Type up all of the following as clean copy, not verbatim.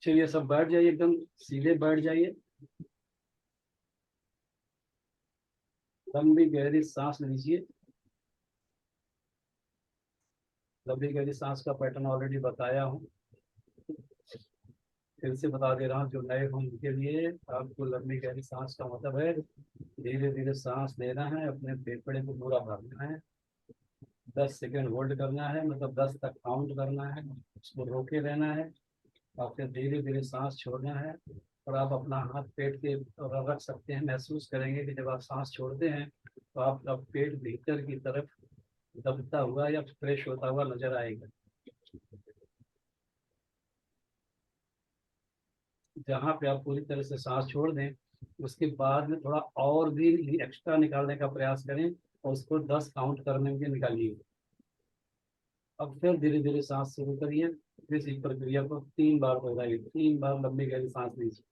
चलिए सब बैठ जाइए, एकदम सीधे बैठ जाइए। लंबी गहरी सांस लीजिए। लंबी गहरी सांस का पैटर्न ऑलरेडी बताया हूँ, फिर से बता दे रहा हूँ जो नए हो उनके लिए। आपको लंबी गहरी सांस का मतलब है धीरे धीरे सांस लेना है, अपने फेफड़े को पूरा भरना है, 10 सेकेंड होल्ड करना है, मतलब 10 तक काउंट करना है, उसको रोके रहना है और फिर धीरे धीरे सांस छोड़ना है। और आप अपना हाथ पेट के और रख सकते हैं, महसूस करेंगे कि जब आप सांस छोड़ते हैं तो आपका पेट भीतर की तरफ दबता हुआ या फ्रेश होता हुआ नजर आएगा। जहाँ पे आप पूरी तरह से सांस छोड़ दें उसके बाद में थोड़ा और भी एक्स्ट्रा निकालने का प्रयास करें और उसको 10 काउंट करने में निकालिए। अब फिर धीरे धीरे सांस शुरू करिए, फिर इसी प्रक्रिया को 3 बार दोहराइए, 3 बार लंबी गहरी सांस लीजिए।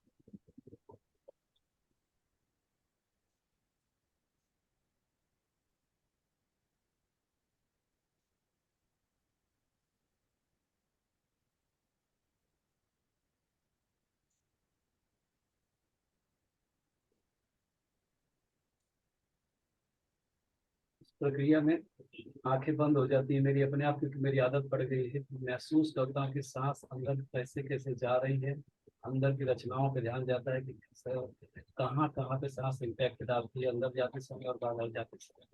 इस प्रक्रिया में आंखें बंद हो जाती है मेरी अपने आप, क्योंकि मेरी आदत पड़ गई है। महसूस करता हूँ कि सांस अंदर कैसे कैसे जा रही है, अंदर की रचनाओं पे ध्यान जाता है कि कहाँ कहाँ पे सांस इम्पैक्ट डालती है, अंदर जाते समय और बाहर जाते समय।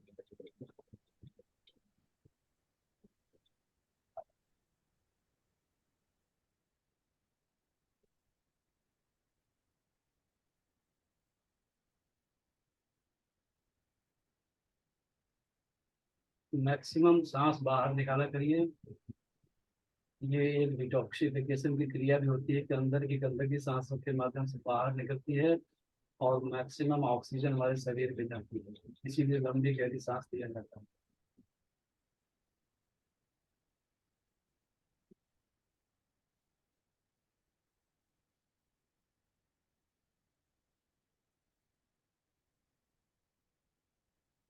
मैक्सिमम सांस बाहर निकाला करिए। ये एक डिटॉक्सिफिकेशन की क्रिया भी होती है कि अंदर की गंदगी सांसों के माध्यम से बाहर निकलती है और मैक्सिमम ऑक्सीजन हमारे शरीर में जाती है, इसीलिए लंबी गहरी सांस लिया जाता है।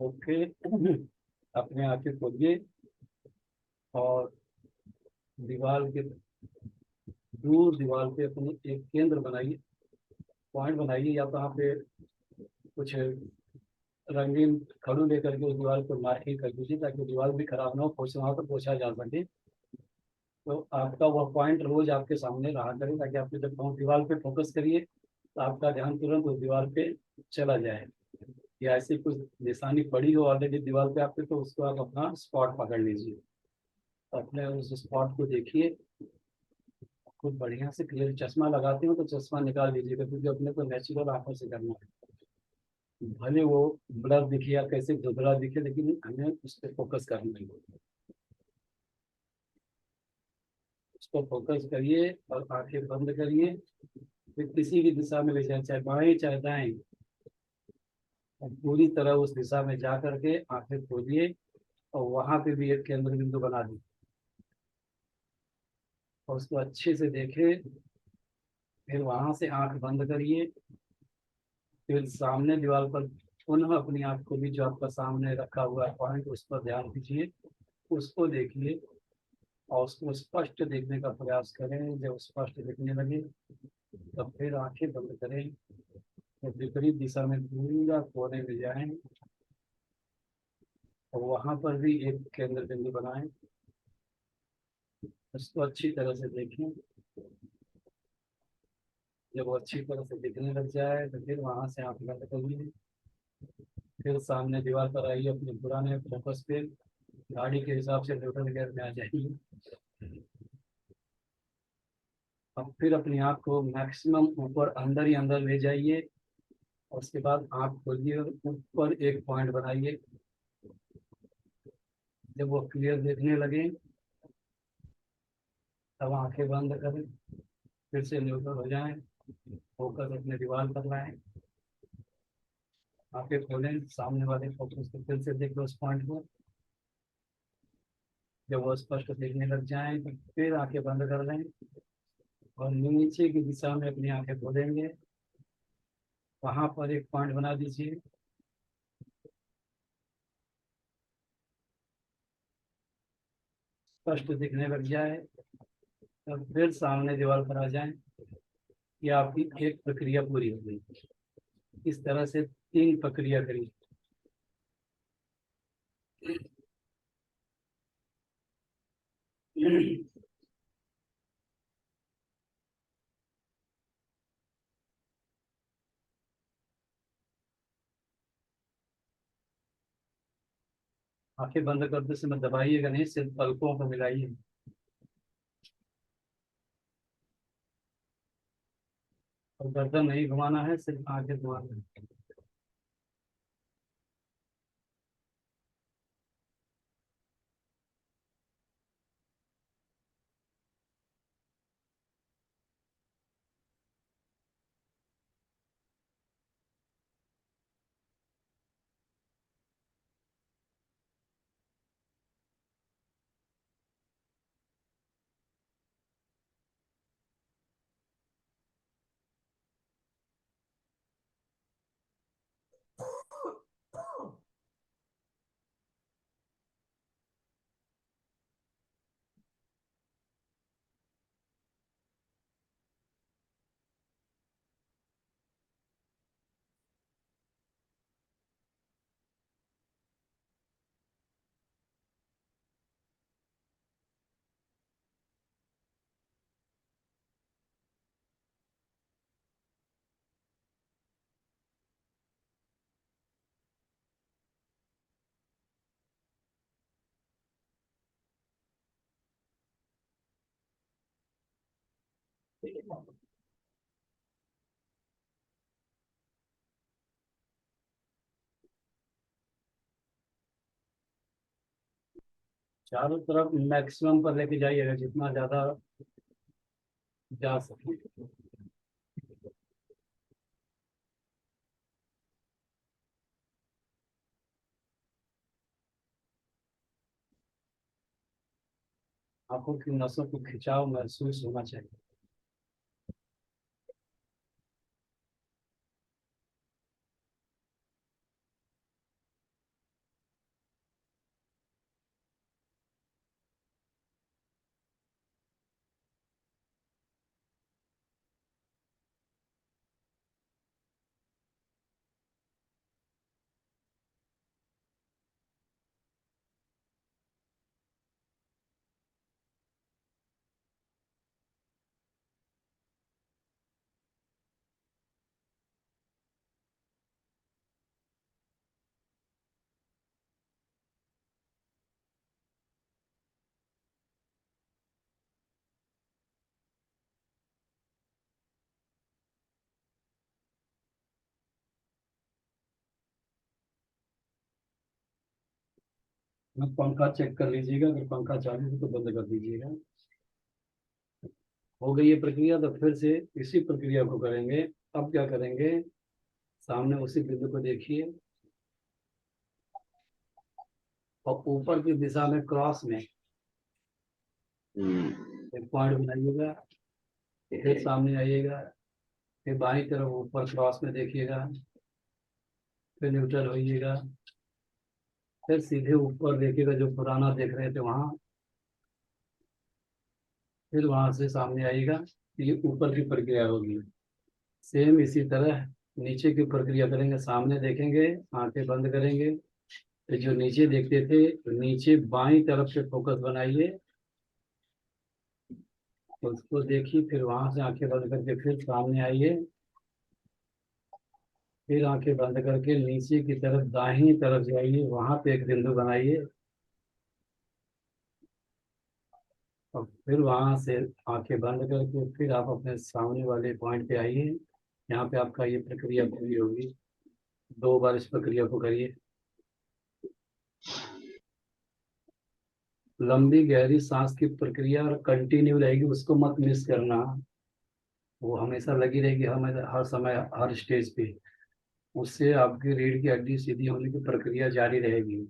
ओके। अपने आंखें खोलिए और दीवार के दूर, दीवार पे अपने एक केंद्र बनाइए, पॉइंट बनाइए, या तो यहाँ पे कुछ रंगीन खड़ू लेकर के उस दीवार को मार्किंग कर दीजिए ताकि दीवार भी खराब ना हो, पोछना हो तो पोछा जा सके। तो आपका वह पॉइंट रोज आपके सामने रहा करे ताकि आपके जब हम दीवार पे फोकस करिए तो आपका ध्यान तुरंत उस दीवार पे चला जाए। या ऐसी कुछ निशानी पड़ी हो ऑलरेडी दीवार पे आपके तो उसको आप अपना स्पॉट पकड़ लीजिए। तो अपने उस स्पॉट को देखिए, खूब बढ़िया से क्लियर। चश्मा लगाते हो तो चश्मा निकाल लीजिएगा, क्योंकि अपने को नेचुरल आंखों से करना है। भले वो ब्लर दिखे या कैसे धुंधला दिखे, लेकिन हमें उस पर फोकस करना है। उस पर फोकस करिए और आंखें बंद करिए, फिर किसी भी दिशा में ले जाए, चाहे बाएं चाहे दाएं, और पूरी तरह उस दिशा में जा करके आंखें खोलिए और वहां पे भी एक केंद्र बिंदु बना दी और उसको अच्छे से देखें। फिर वहां से आंख बंद करिए, फिर सामने दीवार पर पुनः अपनी आंख को भी, जो आपका सामने रखा हुआ है पॉइंट, उस पर ध्यान दीजिए, उसको देखिए और उसको स्पष्ट देखने का प्रयास करें। जब स्पष्ट दिखने लगे तब फिर आंखें बंद करें, तो विपरीत दिशा में पूरा कोने में जाएं और वहां पर भी एक केंद्र बिंदु बनाएं, उसको अच्छी तरह से देखें। जब वो अच्छी तरह से दिखने लग जाए तो फिर वहां से आंख बंद करिए, फिर सामने दीवार पर आइए, अपने पुराने फोकस पे गाड़ी के हिसाब से न्यूट्रल गियर में आ जाइए। अब फिर अपनी आंख को मैक्सिमम ऊपर अंदर ही अंदर ले जाइए और उसके बाद आंख खोलिए और ऊपर एक पॉइंट बनाइए। जब वो क्लियर देखने लगे तब आंखें बंद करें, फिर से न्यूट्रल हो जाएं, फोकस अपने दीवार पर लाएं, आंखें खोलें, सामने वाले फोकस को फिर से देख लो उस पॉइंट को। जब वो स्पष्ट देखने लग जाएं तो फिर आंखें बंद कर लें और नीचे की दिशा में अपनी आंखें खोलेंगे, वहां पर एक पॉइंट बना दीजिए। स्पष्ट दिखने लग जाए तब फिर सामने दीवार पर आ जाएं। ये आपकी एक प्रक्रिया पूरी हो गई। इस तरह से 3 प्रक्रिया करी। आंखें बंद करते समय दबाइएगा नहीं, सिर्फ पलकों को मिलाइए। और गर्दन नहीं घुमाना है, सिर्फ आंखें घुमाना है। चारों तरफ मैक्सिमम पर लेके जाइएगा, जितना ज्यादा जा सके। आंखों की नसों को खिंचाव महसूस होना चाहिए। मैं पंखा चेक कर लीजिएगा, अगर पंखा चालू है तो बंद कर दीजिएगा। हो गई ये प्रक्रिया, तो फिर से इसी प्रक्रिया को करेंगे। अब क्या करेंगे, सामने उसी बिंदु को देखिए और ऊपर की दिशा में क्रॉस में एक पॉइंट बनाइएगा। फिर सामने आइएगा, फिर बाईं तरफ ऊपर क्रॉस में देखिएगा, फिर न्यूट्रल होइएगा, फिर सीधे ऊपर देखिएगा जो पुराना देख रहे थे वहां, फिर वहां से सामने आइएगा। ये ऊपर की प्रक्रिया होगी। सेम इसी तरह नीचे की प्रक्रिया करेंगे। सामने देखेंगे, आंखें बंद करेंगे, तो जो नीचे देखते थे, नीचे बाईं तरफ से फोकस बनाइए, उसको देखिए, फिर वहां से आंखें बंद करके फिर सामने आइए, फिर आंखें बंद करके नीचे की तरफ दाहिनी तरफ जाइए, वहां पे एक बिंदु बनाइए और फिर वहां से आंखें बंद करके फिर आप अपने सामने वाले पॉइंट पे आइए। यहाँ पे आपका ये प्रक्रिया पूरी होगी। 2 बार इस प्रक्रिया को करिए। लंबी गहरी सांस की प्रक्रिया कंटिन्यू रहेगी, उसको मत मिस करना। वो हमेशा लगी रहेगी, हमें हर समय हर स्टेज पे। उससे आपकी रीढ़ की हड्डी सीधी होने की प्रक्रिया जारी रहेगी।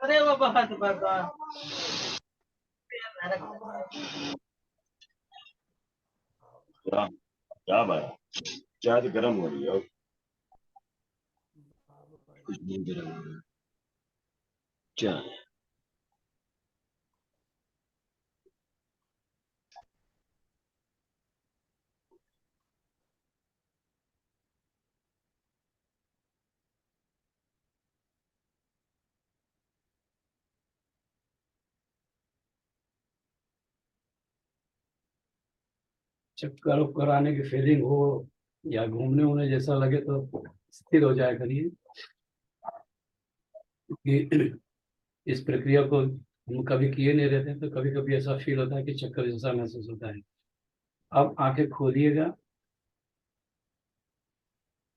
अरे वो बहुत बाबा। क्या क्या बात। चाय तो गर्म हो रही है और कुछ नहीं गर्म हो रहा है। चाय। चक्कर उक्कर आने की फीलिंग हो या घूमने वूमने जैसा लगे तो स्थिर हो जाया करिए कि इस प्रक्रिया को हम कभी किए नहीं रहते तो कभी कभी ऐसा फील होता है कि चक्कर जैसा महसूस होता है। अब आंखें खोलिएगा,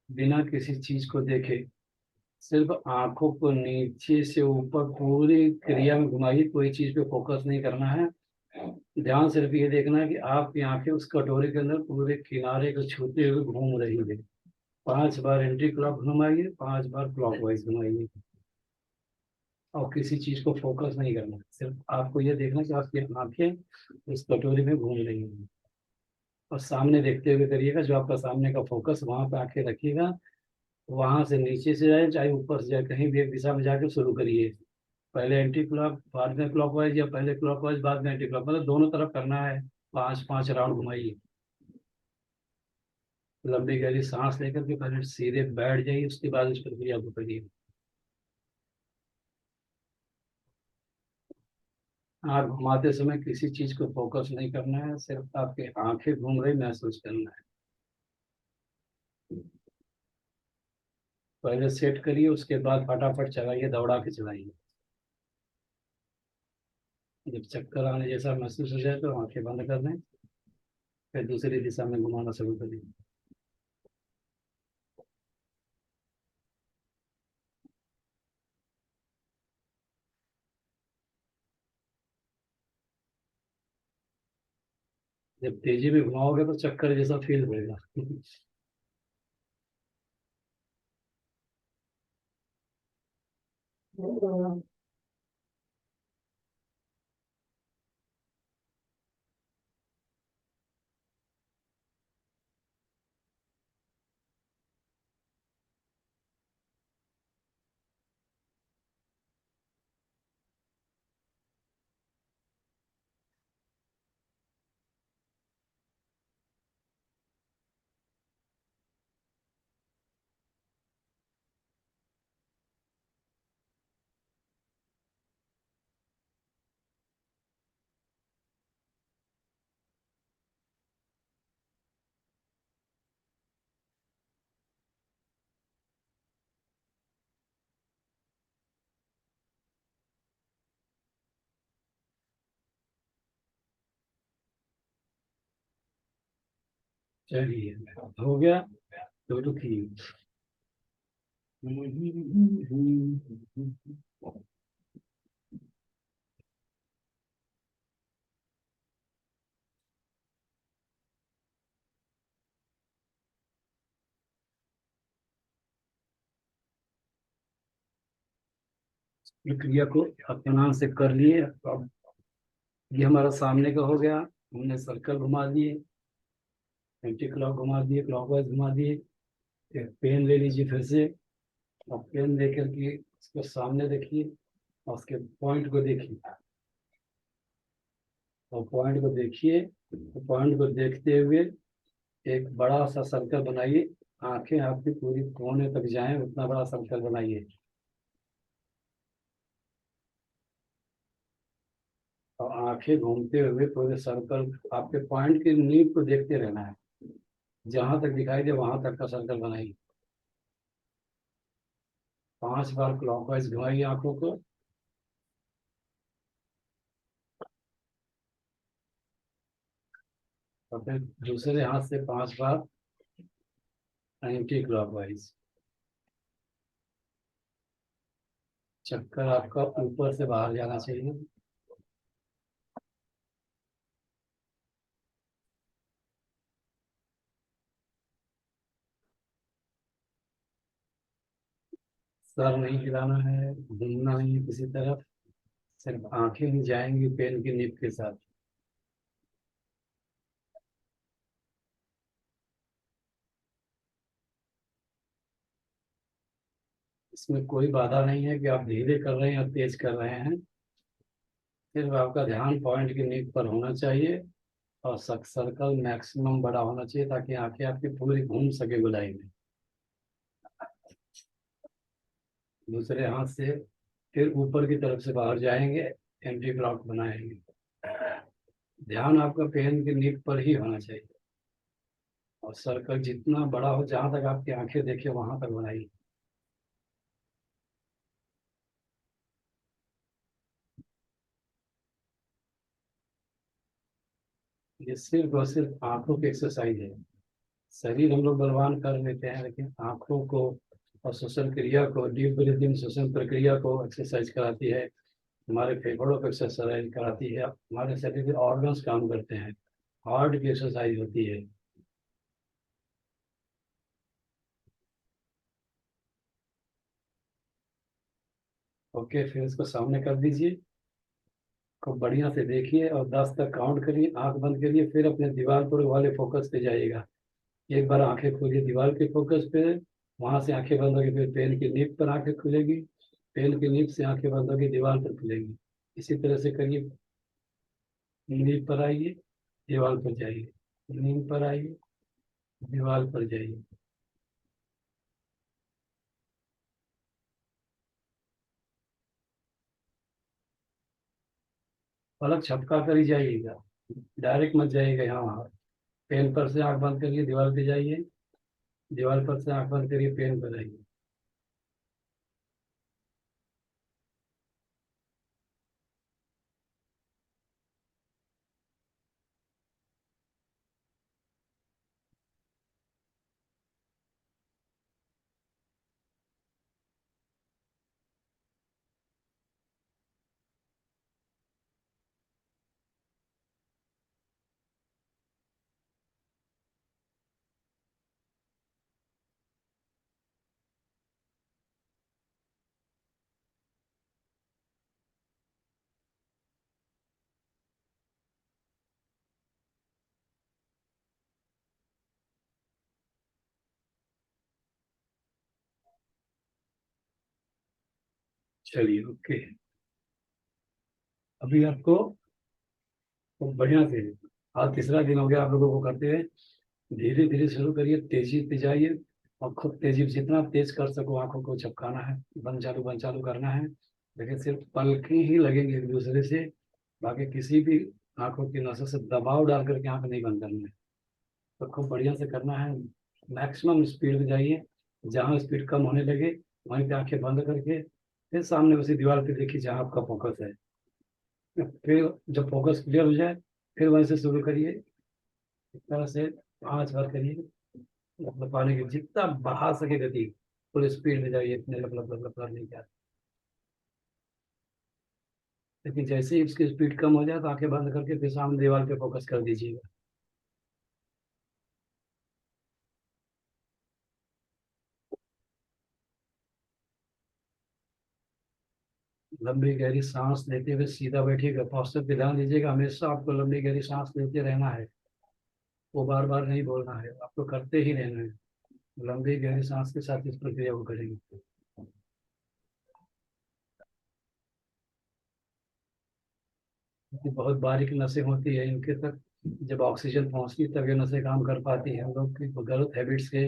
बिना किसी चीज को देखे सिर्फ आंखों को नीचे से ऊपर पूरी क्रिया में घुमाइए, कोई चीज पे फोकस नहीं करना है। ध्यान सिर्फ ये देखना है कि आपकी आंखें उस कटोरे के अंदर पूरे किनारे को छूते हुए घूम रही है। 5 बार एंटी क्लॉक घुमाइए, 5 बार क्लॉकवाइज घुमाइए और किसी चीज को फोकस नहीं करना है। सिर्फ आपको ये देखना है कि आपकी आंखें उस कटोरी में घूम रही हैं और सामने देखते हुए करिएगा। जो आपका सामने का फोकस वहां पे आंखें रखिएगा, वहां से नीचे से जाए चाहे ऊपर से जाए, कहीं भी एक दिशा में जाके शुरू करिए। पहले एंटी क्लॉक बाद में क्लॉकवाइज या पहले क्लॉकवाइज बाद में एंटी क्लॉक, मतलब दोनों तरफ करना है। 5-5 राउंड घुमाइए। लंबी गहरी सांस लेकर के पहले सीधे बैठ जाइए, उसके बाद इस प्रक्रिया को करिए। आँख घुमाते समय किसी चीज को फोकस नहीं करना है, सिर्फ आपकी आंखें घूम रही महसूस करना है। पहले सेट करिए, उसके बाद फटाफट चलाइए, दौड़ा के चलाइए। जब चक्कर आने जैसा महसूस हो जाए तो आंखें बंद कर दें, फिर दूसरी दिशा में घुमाना शुरू करिए। जब तेजी में घुमाओगे तो चक्कर जैसा फील होगा। चलिए, हो गया तो रुकिए। प्रक्रिया को इत्मीनान से कर लिए। अब ये हमारा सामने का हो गया, हमने सर्कल घुमा दिए, एंटी क्लॉक घुमा दिए, क्लॉकवाइज घुमा दिए। एक पेन ले लीजिए फिर से, और पेन लेकर के इसको सामने देखिए और उसके पॉइंट को देखिए, और पॉइंट को देखिए, तो पॉइंट को देखते हुए एक बड़ा सा सर्कल बनाइए। आंखें आपकी पूरी कोने तक जाएं, उतना बड़ा सर्कल बनाइए और आंखें घूमते हुए पूरे सर्कल आपके पॉइंट की नींव को देखते रहना है। जहां तक दिखाई दे वहां तक का सर्कल बनाइए। 5 बार क्लॉकवाइज घुमाइए आंखों को, और फिर दूसरे हाथ से 5 बार एंटी क्लॉकवाइज। चक्कर आपका ऊपर से बाहर जाना चाहिए। सर नहीं हिलाना है, घूमना नहीं है किसी तरफ, सिर्फ आंखें ही जाएंगी पेन की निब के साथ। इसमें कोई बाधा नहीं है कि आप धीरे कर रहे हैं या तेज कर रहे हैं, सिर्फ आपका ध्यान पॉइंट की नींव पर होना चाहिए और सर्कल मैक्सिमम बड़ा होना चाहिए ताकि आंखें आपकी पूरी घूम सके गोलाई में। दूसरे हाथ से फिर ऊपर की तरफ से बाहर जाएंगे, एंटी क्लॉक बनाएंगे। ध्यान आपका पेन की नींव पर ही होना चाहिए और सर्कल जितना बड़ा हो, जहां तक आपकी आंखें देखे वहां तक बनाइए। ये सिर्फ और सिर्फ आंखों की एक्सरसाइज है। शरीर हम लोग बलवान कर लेते हैं, लेकिन आंखों को और श्वसन क्रिया को, डीप ब्रीदिंग श्वसन प्रक्रिया को एक्सरसाइज कराती है, हमारे फेफड़ों को एक्सरसाइज कराती है, हमारे शरीर के ऑर्गन्स काम करते हैं, हार्ट की एक्सरसाइज होती है। ओके, फिर इसको सामने कर दीजिए, खूब बढ़िया से देखिए और 10 तक काउंट करिए, आंख बंद करिए, फिर अपने दीवार पर वाले फोकस पे जाइएगा। एक बार आंखें खोलिए दीवार के फोकस पे, वहां से आंखें बंद होगी, फिर पेन की नीब पर आंखें खुलेगी, पेन की नीब से आंखें बंद होगी, दीवार पर खुलेगी। इसी तरह से करिए। नींद पर आइए, दीवार पर जाइए, नींद पर आइए, दीवार पर जाइए। पलक झपका कर ही जाइएगा, डायरेक्ट मत जाइएगा यहाँ वहाँ। पेन पर से आंख बंद करिए, दीवार पे जाइए, दीवार पर से आंख बंद करिए, पेन पर आइए। चलिए, ओके। अभी आपको तो बढ़िया से, आज तीसरा दिन हो गया आप लोगों को करते हुए। धीरे धीरे शुरू करिए, तेजी पे जाइए और खूब तेजी, जितना तेज कर सको आंखों को झपकाना है, बंद चालू करना है। लेकिन सिर्फ पलकें ही लगेंगे एक दूसरे से, बाकी किसी भी आंखों की नसों से दबाव डाल करके आंख नहीं बंद करना है। तो खूब बढ़िया से करना है, मैक्सिमम स्पीड में जाइए, जहाँ स्पीड कम होने लगे वहीं पे आंखें बंद करके फिर सामने उसी दीवार पे देखिए जहाँ आपका फोकस है। फिर जब फोकस क्लियर हो जाए, फिर वहीं से शुरू करिए। इस तरह से 5 बार करिए, मतलब पानी की जितना बढ़ा सके गति, फुल स्पीड में जाइए, इतने लप लप लप लप लप नहीं जाए। लेकिन जैसे ही उसकी स्पीड कम हो जाए तो आंखें बंद करके फिर सामने दीवार पे फोकस कर दीजिएगा। लंबी गहरी सांस लेते हुए सीधा बैठिएगा, पोस्टर पे ध्यान दीजिएगा, हमेशा आपको लंबी गहरी सांस लेते रहना है, वो बार बार नहीं बोलना है, आपको करते ही रहना है। लंबी गहरी सांस के साथ इस प्रक्रिया को करेंगे। क्योंकि बहुत बारीक नसें होती है इनके तक, जब ऑक्सीजन पहुंचती है तब ये नसें काम कर पाती है। हम लोग की गलत हैबिट्स के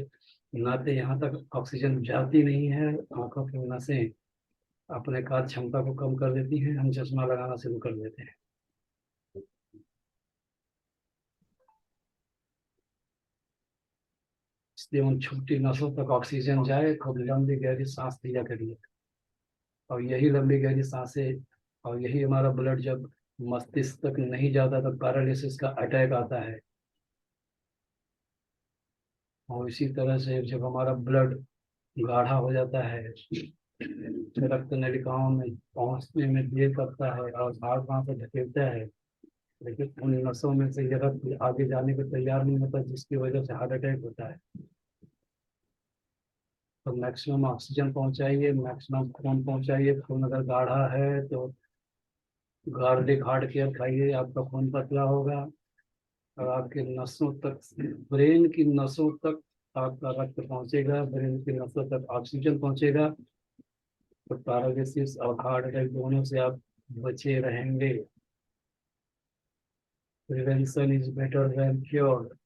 नाते यहाँ तक ऑक्सीजन जाती नहीं है, आंखों की नसें अपने कार्य क्षमता को कम कर देती हैं, हम चश्मा लगाना शुरू कर देते हैं। इसलिए उन छोटी नसों तक ऑक्सीजन जाए, खूब लंबी गहरी सांस लिया करिए। और यही लंबी गहरी सांसें और यही हमारा ब्लड जब मस्तिष्क तक नहीं जाता तब पैरालिसिस का अटैक आता है। और इसी तरह से जब हमारा ब्लड गाढ़ा हो जाता है, रक्त नलिकाओं में पहुंचने में देर करता है और हार्ट वहां से धकेलता है, लेकिन उन नसों में से ये रक्त आगे जाने को तैयार नहीं होता, जिसकी वजह से हार्ट अटैक होता है। तो मैक्सिमम ऑक्सीजन पहुंचाइए, मैक्सिमम खून पहुंचाइए। खून अगर गाढ़ा है तो गार्लिक हार्ड केयर खाइए, आपका खून पतला होगा और आपके नसों तक, ब्रेन की नसों तक आपका रक्त पहुंचेगा, ब्रेन की नसों तक ऑक्सीजन पहुंचेगा, तो पैरालिसिस और हार्ट अटैक दोनों से आप बचे रहेंगे। Prevention is better than cure.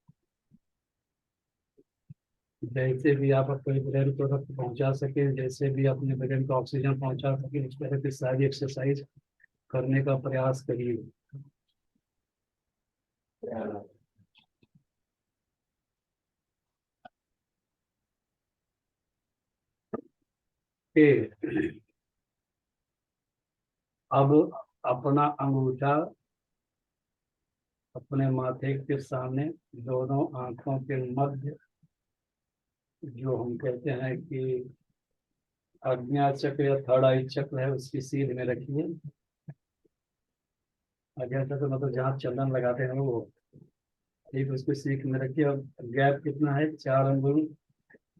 जैसे भी आप अपने ब्रेन को रक्त पहुंचा सके, जैसे भी अपने ब्रेन को ऑक्सीजन पहुंचा सके, उस तरह की सारी एक्सरसाइज करने का प्रयास करिए। कि अब अपना अंगूठा अपने माथे के सामने, दोनों आंखों के मध्य, जो हम कहते हैं कि आज्ञा चक्र या थर्ड आई चक्र है, उसकी सीध में रखिए। आज्ञा चक्र मतलब जहाँ चंदन लगाते हैं वो, ठीक उसको सीख में रखिए। और गैप कितना है, 4 अंगुल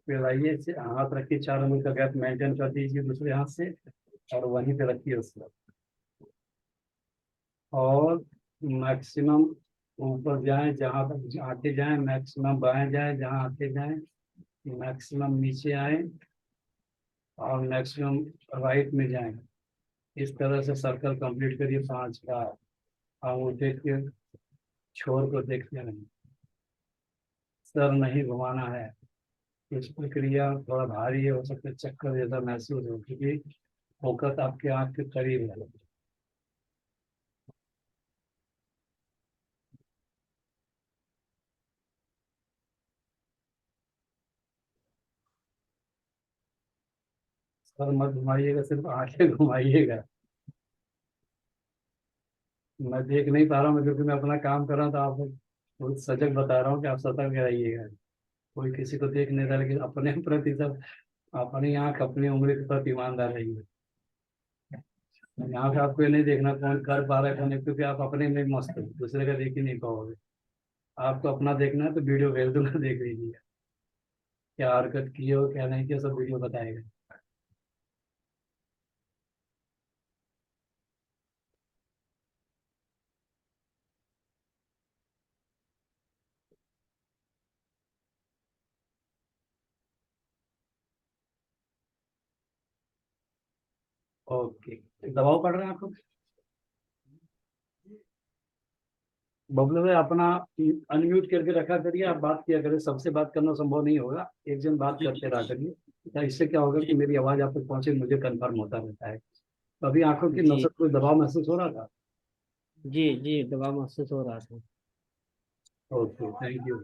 पे लाइए, ऐसे हाथ रखिए, 4 अंगुल का गैप मेंटेन कर दीजिए दूसरे हाथ से, और वहीं पे रखिए उसको। और मैक्सिमम ऊपर जाए जहाँ तक आके जाए, मैक्सिमम बाएं जाए जहाँ आके जाए, मैक्सिमम नीचे आए, और मैक्सिमम राइट में जाए। इस तरह से सर्कल कंप्लीट करिए 5 का। अंगूठे के छोर को देखते नहीं, सर नहीं घुमाना है। कुछ प्रक्रिया थोड़ा भारी है, हो सकता है चक्कर जैसा महसूस हो, क्योंकि फोकस आपके आँख के करीब है। सर मत घुमाइएगा, सिर्फ आंखें घुमाइएगा। मैं देख नहीं पा रहा हूँ, क्योंकि मैं अपना काम कर रहा हूँ, तो आपको बहुत सजग बता रहा हूँ कि आप सतर्क रहिएगा। कोई किसी को देख नहीं रहा, लेकिन अपने प्रति सब, अपनी आंख अपनी उंगली के प्रति ईमानदार रहिए। यहाँ पे आपको ये नहीं देखना कौन कर पा रहा है कौन नहीं, क्योंकि आप अपने में मस्त हो, दूसरे का देख ही नहीं पाओगे। आपको अपना देखना है तो वीडियो भेज दूंगा, देख लीजिए क्या हरकत की हो क्या नहीं किया, सब वीडियो बताएगा। ओके, दबाव पड़ रहा है आपको? बबलू भाई अपना अनम्यूट करके रखा करिए, आप बात किया करिए। सबसे बात करना संभव नहीं होगा, एक जन बात करते रहा करिए। या इससे क्या होगा कि मेरी आवाज आप तक पहुंचे, मुझे कंफर्म होता रहता है। तो अभी आंखों की जी नसों को दबाव महसूस हो रहा था? जी जी, दबाव महसूस हो रहा था। Okay, thank you.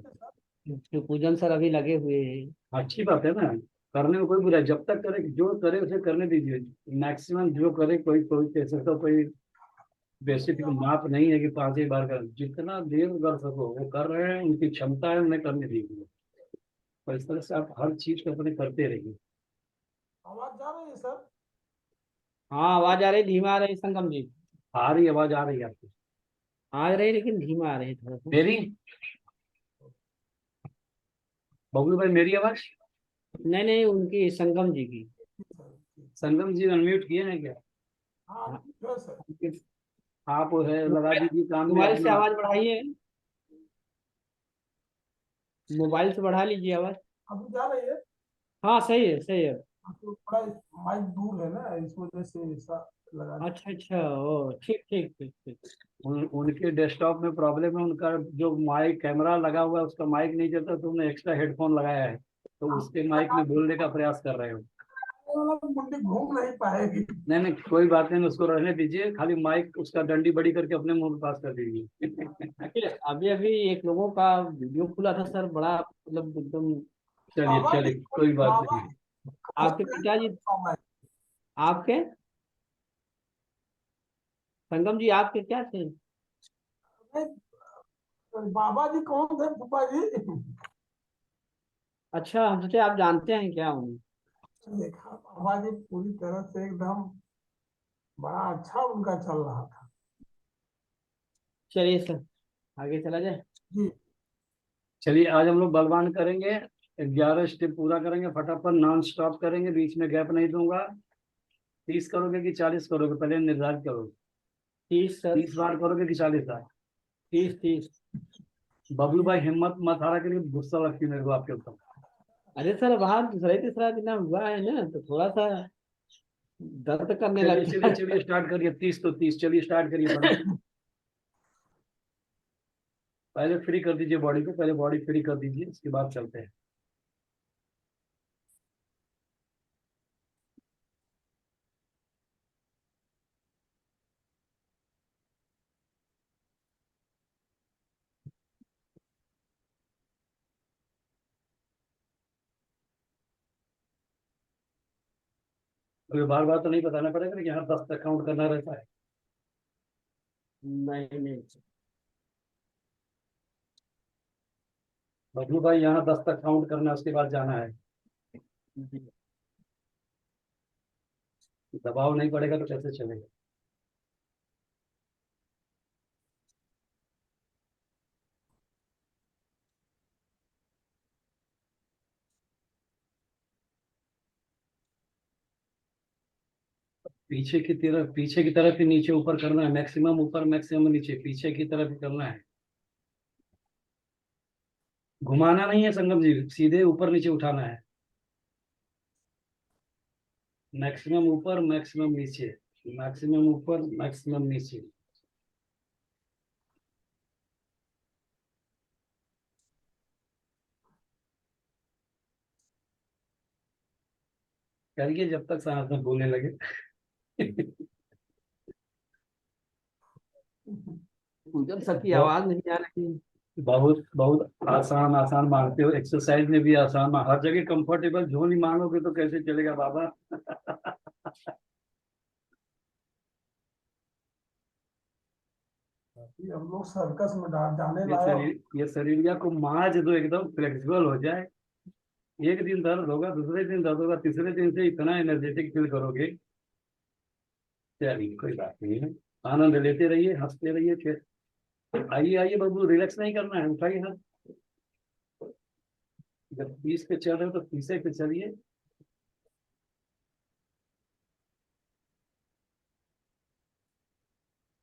तो पूजन सर अभी लगे हुए हैं। अच्छी बात है ना, करने में कोई बुराई, जब तक करे, जो करे उसे करने दीजिए। मैक्सिमम जो करे, कोई कोई कैसे तो कोई बेसिक माप नहीं है कि 5 ही बार कर, जितना देर कर सको वो कर रहे हैं, उनकी क्षमता है, उन्हें करने दीजिए। तो इस तरह से आप हर चीज को अपने करते रहिए। आवाज जा रही है सर? हाँ, आवाज आ रही, धीमा आ रही संगम जी। आ रही आवाज, आ रही है आपकी? आ रही लेकिन धीमा आ रही थोड़ा सा। मेरी, बबलू भाई मेरी आवाज? नहीं नहीं, उनकी संगम जी की। संगम जी अनम्यूट किए हैं क्या? हाँ हाँ, ठीक है सर। आप है लगा दीजिए काम में मोबाइल से अपना। आवाज बढ़ाइए, मोबाइल से बढ़ा लीजिए आवाज। अभी जा रही है? हाँ सही है, सही है। हाँ, तो थोड़ा माइक दूर है ना, इस वजह से ऐसा लगा। अच्छा अच्छा, ओ ठीक ठीक ठीक ठीक। उनके डेस्कटॉप में प्रॉब्लम है, उनका जो माइक कैमरा लगा हुआ है उसका माइक नहीं चलता, तो उन्होंने एक्स्ट्रा हेडफोन लगाया है, तो उसके माइक में बोलने का प्रयास कर रहे हो। मुंडी घूम नहीं पाएगी। नहीं नहीं, कोई बात नहीं, उसको रहने दीजिए, खाली माइक उसका डंडी बड़ी करके अपने मुंह में पास कर दीजिए। अभी अभी एक लोगों का वीडियो खुला था सर, बड़ा मतलब एकदम। चलिए बाबा जी, चलिए, कोई बात बाबा नहीं। आपके पिताजी, आपके संगम जी आपके क्या थे? बाबा जी कौन थे फूफा जी? अच्छा, हम सोचे आप जानते हैं क्या उन्हें। देखा बाबा जी पूरी तरह से एकदम, बड़ा अच्छा उनका चल रहा था। चलिए सर, आगे चला जाए। जी। चलिए आज हम लोग बलवान करेंगे। 11 स्टेप पूरा करेंगे फटाफट, नॉन स्टॉप करेंगे, बीच में गैप नहीं दूंगा। 30 करोगे कि 40 करोगे, पहले निर्धारित करो। 30 सर। 30 बार करोगे कि 40 बार? 30 30। बबलू भाई हिम्मत मत हारा करिए, गुस्सा लगती है मेरे को आपके ऊपर। अरे सर वहाँ दूसरा ही तीसरा दिन हुआ है ना, तो थोड़ा सा दर्द करने चलिए लगता चलिए है। चलिए स्टार्ट करिए, 30 तो 30, चलिए स्टार्ट करिए फटाफट। पहले फ्री कर दीजिए बॉडी को, पहले बॉडी फ्री कर दीजिए, उसके बाद चलते हैं। अभी बार बार तो नहीं बताना पड़ेगा ना कि यहाँ 10 तक काउंट करना रहता है। नहीं नहीं। बबलू भाई यहाँ 10 तक काउंट करना है, उसके बाद जाना है। जी। दबाव नहीं पड़ेगा तो कैसे चलेगा? पीछे की तरफ ही नीचे ऊपर करना है, मैक्सिमम ऊपर मैक्सिमम नीचे, पीछे की तरफ ही करना है। घुमाना नहीं है संगम जी, सीधे ऊपर नीचे उठाना है। मैक्सिमम ऊपर मैक्सिमम नीचे, मैक्सिमम ऊपर मैक्सिमम नीचे। करिए जब तक सांस में बोलने लगे। पूजन सर की बहुत आवाज नहीं आ रही। बहुत बहुत आसान आसान मांगते हो, एक्सरसाइज में भी आसान हर जगह कंफर्टेबल जो नहीं मांगोगे तो कैसे चलेगा बाबा? ये हम लोग सर्कस में जाने ये लायक। शरीर ये शरीरिया को माज दो, एकदम फ्लेक्सिबल हो जाए। एक दिन दर्द होगा, दूसरे दिन दर्द होगा, तीसरे दिन से इतना एनर्जेटिक फील करोगे। चलिए कोई बात नहीं है, आनंद लेते रहिए, हंसते रहिए। फिर आइए आइए बबलू, रिलैक्स नहीं करना है, उठाइए हाथ। जब 30 पे चल रहे हो तो 30 पे चलिए।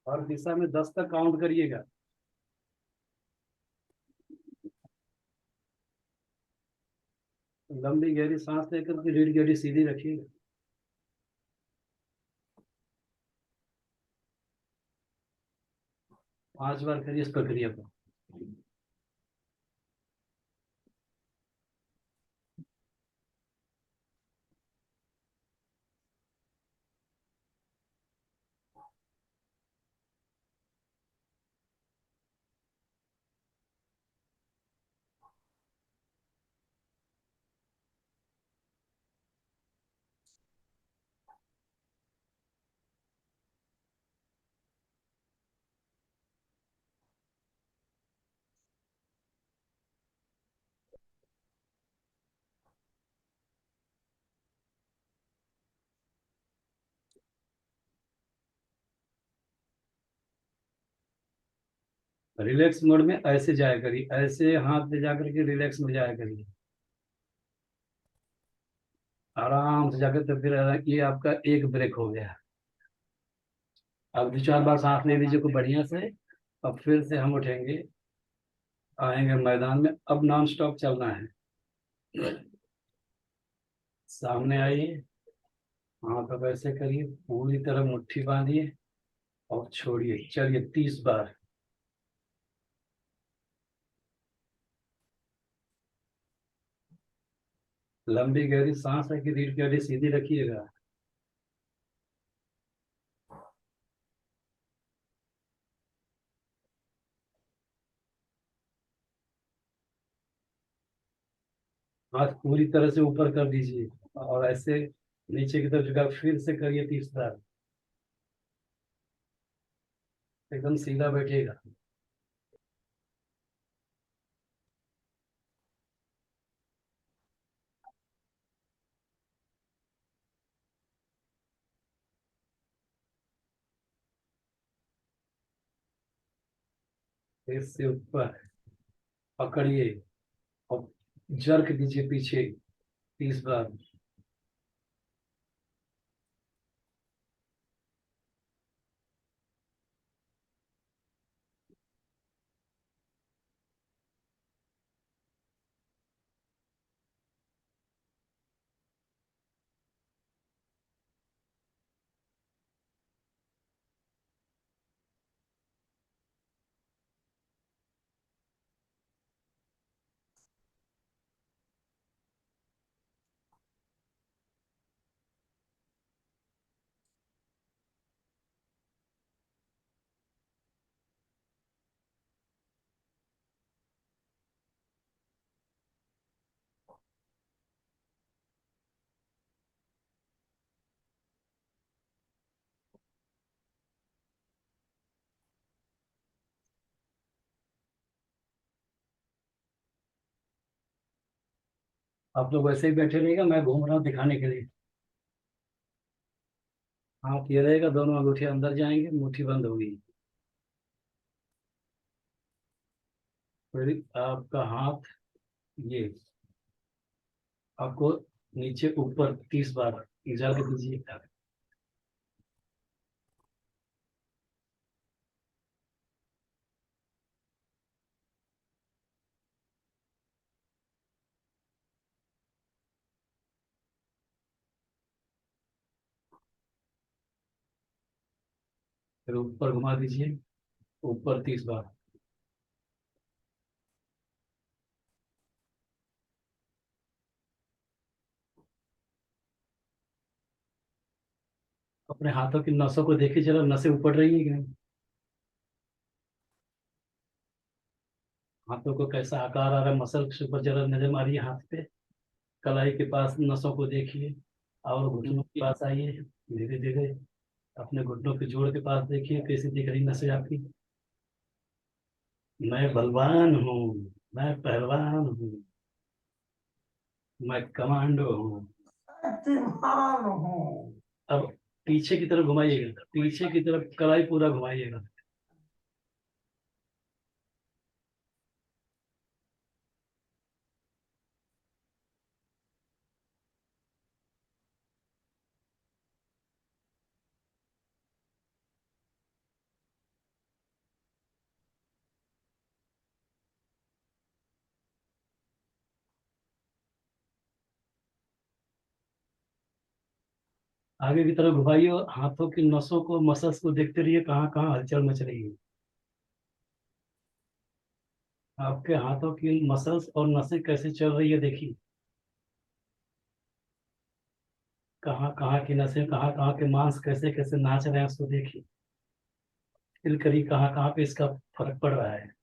और दिशा में 10 तक काउंट करिएगा। लंबी गहरी सांस लेकर के रीढ़ की हड्डी सीधी रखिएगा। 5 बार करिए इस प्रक्रिया को। रिलैक्स मोड में ऐसे जाया करिए, ऐसे हाथ ले जाकर के रिलैक्स में जाया करिए, आराम से जाकर। तो फिर ये आपका एक ब्रेक हो गया। अब 2 4 बार सांस ले लीजिए को बढ़िया से। अब फिर से हम उठेंगे, आएंगे मैदान में, अब नॉन स्टॉप चलना है। सामने आइए, हाथ अब ऐसे करिए, पूरी तरह मुट्ठी बांधिए और छोड़िए। चलिए 30 बार। लंबी गहरी सांस है कि रीढ़ की हड्डी सीधी रखिएगा। हाथ पूरी तरह से ऊपर कर दीजिए और ऐसे नीचे की तरफ झुका, फिर से करिए 30 बार। एकदम सीधा बैठिएगा। फिर से ऊपर पकड़िए और जर्क दीजिए पीछे 30 बार। आप लोग वैसे ही बैठे रहिएगा, मैं घूम रहा हूँ दिखाने के लिए। हाथ ये रहेगा, दोनों अंगूठे अंदर जाएंगे, मुट्ठी बंद होगी। फिर आपका हाथ ये आपको नीचे ऊपर 30 बार इजाजत दीजिए। फिर ऊपर घुमा दीजिए, ऊपर 30 बार। अपने हाथों की नसों को देखिए जरा, नसें ऊपर रही है कि नहीं। हाथों को कैसा आकार आ रहा है, मसल के ऊपर जरा नजर मारिए हाथ पे। कलाई के पास नसों को देखिए, और घुटनों के पास आइए धीरे धीरे। अपने घुटनों के जोड़ के पास देखिए कैसी दिख रही नसें आपकी। मैं बलवान हूँ, मैं पहलवान हूँ, मैं कमांडो हूँ। शक्तिमान हूँ। अब पीछे की तरफ घुमाइएगा, पीछे की तरफ कलाई पूरा घुमाइएगा। आगे की तरफ घुमाइए और हाथों की नसों को, मसल्स को देखते रहिए कहाँ कहाँ हलचल मच रही है। आपके हाथों की मसल्स और नसें कैसे चल रही है देखिए। कहाँ कहाँ की नसें, कहाँ कहाँ के मांस कैसे कैसे नाच रहे हैं उसको देखिए। फील करिए कहाँ कहाँ पे इसका फर्क पड़ रहा है।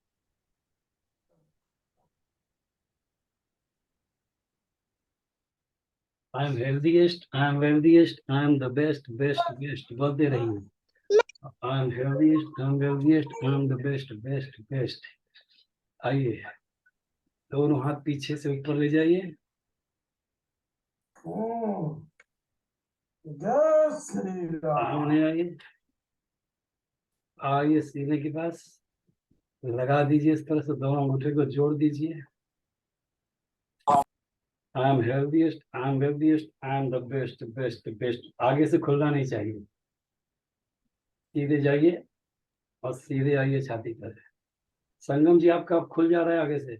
I am healthiest, I am wealthiest, I am the best best best बोलते रहिए। I am healthiest, I am wealthiest, I am the best best best. आइए, दोनों हाथ पीछे से ऊपर ले जाइए। हम्म, जय श्री राम। सामने आइए, आइए सीने के पास लगा दीजिए, इस तरह से दोनों अंगूठे को जोड़ दीजिए। I am healthiest, I am wealthiest, I am the best best best. आगे से खुलना नहीं चाहिए, सीधे जाइए और सीधे आइए छाती पर। संगम जी आपका अब खुल जा रहा है आगे से,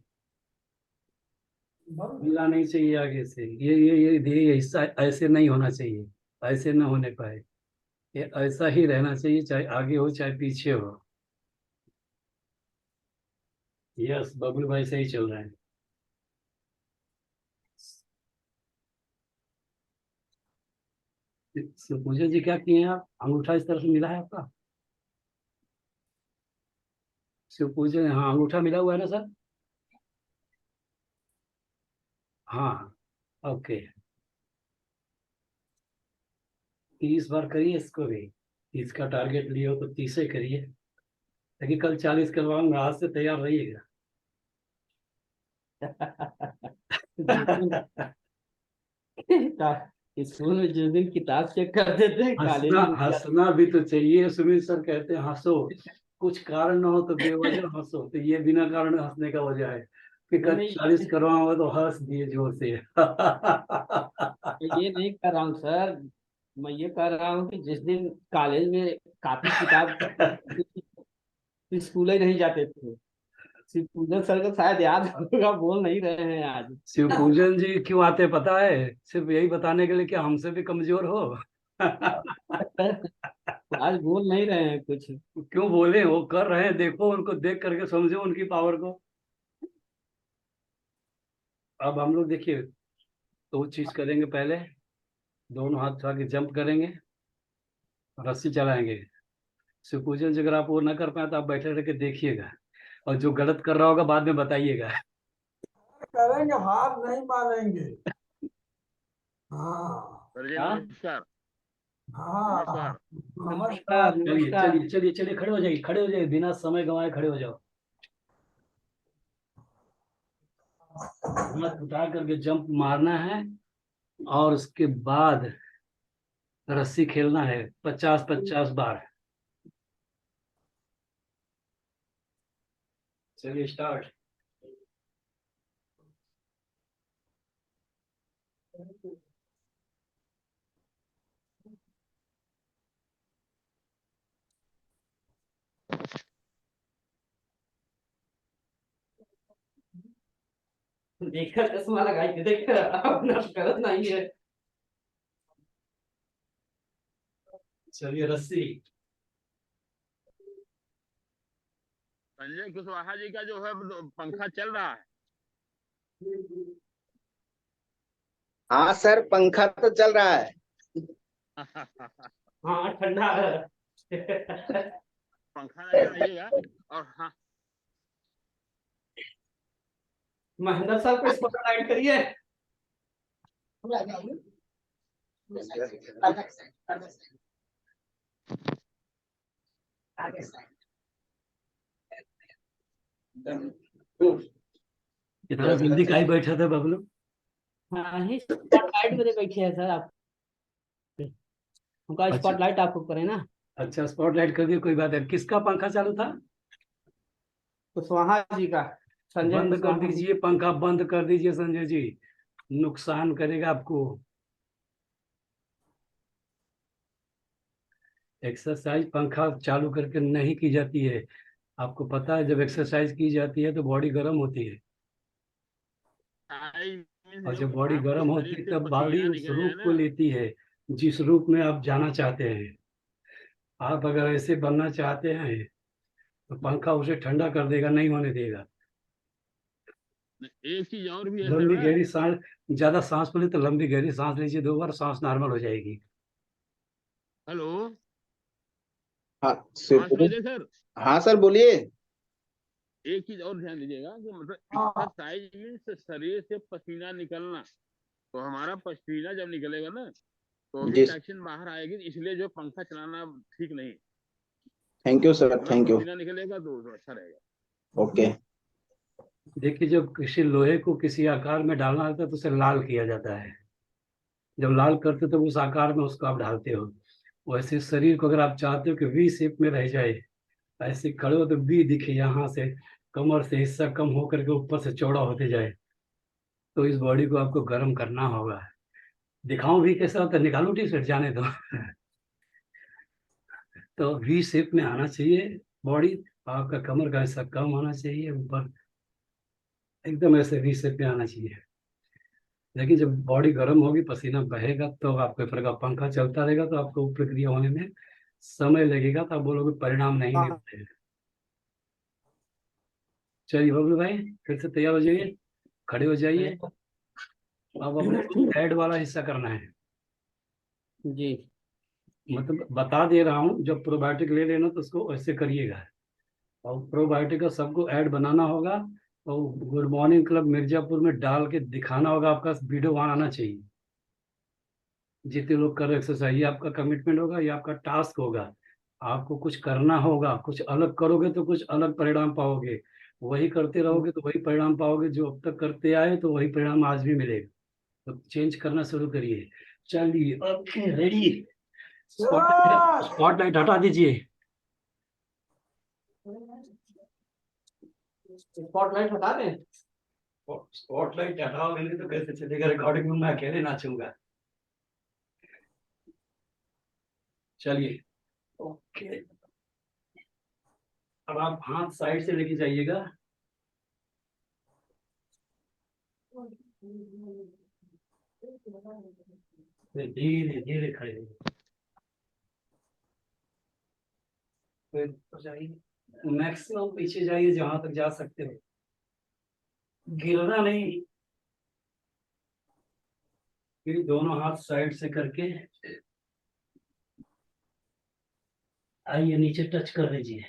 खुलना नहीं चाहिए आगे से। ये हिस्सा ऐसे नहीं होना चाहिए, ऐसे ना होने पाए। ये ऐसा ही रहना चाहिए, चाहे आगे हो चाहे पीछे हो। यस, बबलू भाई सही चल रहे हैं। पूजा जी क्या किए हैं आप, अंगूठा इस तरह से मिला है आपका। शिव पूजन, हाँ अंगूठा मिला हुआ है ना सर। हाँ, ओके। 30 बार करिए इसको भी। 30 का टारगेट लिए हो तो 30 ही करिए, लेकिन कल 40 करवाऊंगा, आज से तैयार रहिएगा। स्कूल में जिस दिन किताब चेक करते थे हंसना, कॉलेज में हंसना भी तो चाहिए। सुमित सर कहते हैं हंसो, कुछ कारण ना हो तो बेवजह हंसो, तो ये बिना कारण हंसने का वजह है। टिकट नहीं, 40 करवाऊंगा तो हंस दिए जोर से। ये नहीं कर रहा हूँ सर। मैं ये कह रहा हूँ कि जिस दिन कॉलेज में कापी किताब स्कूल ही नहीं जाते थे, श्री पूजन सर को शायद याद होगा, बोल नहीं रहे हैं आज। शिव पूजन जी क्यों आते पता है? सिर्फ यही बताने के लिए कि हमसे भी कमजोर हो। आज बोल नहीं रहे हैं कुछ। क्यों बोले? वो कर रहे हैं, देखो उनको देख करके समझो उनकी पावर को। अब हम लोग देखिए दो चीज करेंगे पहले। दोनों हाथ उठा के जंप करेंगे, रस्सी चलाएंगे। शिव पूजन जी अगर आप वो ना कर पाए तो आप बैठे रह के देखिएगा, और जो गलत कर रहा होगा बाद में बताइएगा। करेंगे, हार नहीं मानेंगे। हाँ सर जी हाँ, नमस्कार। हाँ। नमस्कार। नमस्कार। नमस्कार चलिए नमस्कार। चलिए चलिए चलिए, खड़े हो जाइए, खड़े हो जाइए, बिना समय गंवाए खड़े हो जाओ। हाथ उठा करके जंप मारना है, और उसके बाद रस्सी खेलना है 50-50 बार। चलिए स्टार्ट। देखा चश्मा लगाई के देख, अपना गलत नहीं है। चलिए रस्सी। संजय कुशवाहा जी का जो है पंखा चल रहा है। हाँ सर, पंखा तो चल रहा है। हाँ ठंडा है। पंखा नजर आइएगा। और हाँ, महेंद्र सर को स्पॉटलाइट करिए। इतना जल्दी काहे बैठा था बबलू? हाँ ही स्पॉटलाइट में बैठे हैं सर आप, उनका अच्छा स्पॉटलाइट आपको करे ना। अच्छा, स्पॉटलाइट कर दिए, कोई बात है। किसका पंखा चालू था? कुशवाहा जी का, संजय बंद कर कुशवाहा जी। दीजिए, पंखा बंद कर दीजिए संजय जी, नुकसान करेगा आपको। एक्सरसाइज पंखा चालू करके नहीं की जाती है। आपको पता है, जब एक्सरसाइज की जाती है तो बॉडी गर्म होती है, टाइम और जब जब बॉडी आपके गर्म होती शरीर है से तब बॉडी पसीना उस निकल जाए रूप को ना। लेती है जिस रूप में आप जाना चाहते हैं। आप अगर ऐसे बनना चाहते हैं तो पंखा उसे ठंडा कर देगा, नहीं होने देगा। एक चीज और भी है सर लंबी ना। गहरी सांस, ज्यादा सांस फूले तो लंबी गहरी सांस लीजिए 2 बार, सांस नॉर्मल हो जाएगी। हेलो। हाँ आवाज सिर्फ। सुनाई दे सर। हाँ सर बोलिए। एक चीज और ध्यान दीजिएगा कि मतलब हाँ एक्सरसाइज मीन्स शरीर से पसीना निकलना। तो हमारा पसीना जब निकलेगा ना तो ही जी, टॉक्सिन बाहर आएगी, इसलिए जो पंखा चलाना ठीक नहीं। थैंक यू सर, जितना थैंक यू। पसीना निकलेगा तो अच्छा रहेगा। ओके। देखिए, जब किसी लोहे को किसी आकार में डालना होता है तो उसे लाल किया जाता है। जब लाल करते हो तो उस आकार में उसको आप ढालते हो। वैसे शरीर को अगर आप चाहते हो कि वी शेप में रह जाए, ऐसे खड़े हो तो वी दिखे यहाँ से, कमर से हिस्सा कम होकर के ऊपर से चौड़ा होते जाए, तो इस बॉडी को आपको गर्म करना होगा। दिखाऊं भी कैसा होता है? निकालू टी शर्ट, जाने दो। तो वी शेप में आना चाहिए बॉडी। आपका कमर का हिस्सा कम होना चाहिए, ऊपर एकदम ऐसे वी शेप में आना चाहिए। लेकिन जब बॉडी गर्म होगी, पसीना बहेगा, तो आपको फर्क, पंखा चलता रहेगा तो आपको वो प्रक्रिया होने में समय लगेगा, तो आप बोलोगे परिणाम नहीं हाँ। मिलते हैं। चलिए बबलू भाई, फिर से तैयार हो जाइए, खड़े हो जाइए। अब अपने ऐड वाला हिस्सा करना है। जी। मतलब बता दे रहा हूँ, जब प्रोबायोटिक ले लेना तो उसको ऐसे करिएगा। और प्रोबायोटिक का सबको ऐड बनाना होगा, और गुड मॉर्निंग क्लब मिर्जापुर में डाल के दिखाना होगा। आपका वीडियो वहां आना चाहिए। जितने लोग कर रहे एक्सरसाइज, ये आपका कमिटमेंट होगा, ये आपका टास्क होगा। आपको कुछ करना होगा, कुछ अलग करोगे तो कुछ अलग परिणाम पाओगे, वही करते रहोगे तो वही परिणाम पाओगे जो अब तक करते आए, तो वही परिणाम आज भी मिलेगा। तो चेंज करना शुरू करिए। चलिए ओके, रेडी। यस। स्पॉटलाइट हटा दीजिए। स्पॉटलाइट हटा दें। स्पॉटलाइट हटाओगे नहीं तो कैसे चलेगा रिकॉर्डिंग में, मैं अकेले नाचूंगा। चलिए, ओके। अब आप हाथ साइड से लेके जाइएगा। फिर धीरे धीरे खड़े होइए। फिर तो जाइए, मैक्सिमम पीछे जाइए जहां तक जा सकते हो, गिरना नहीं। फिर दोनों हाथ साइड से करके आइए, नीचे टच कर लीजिए।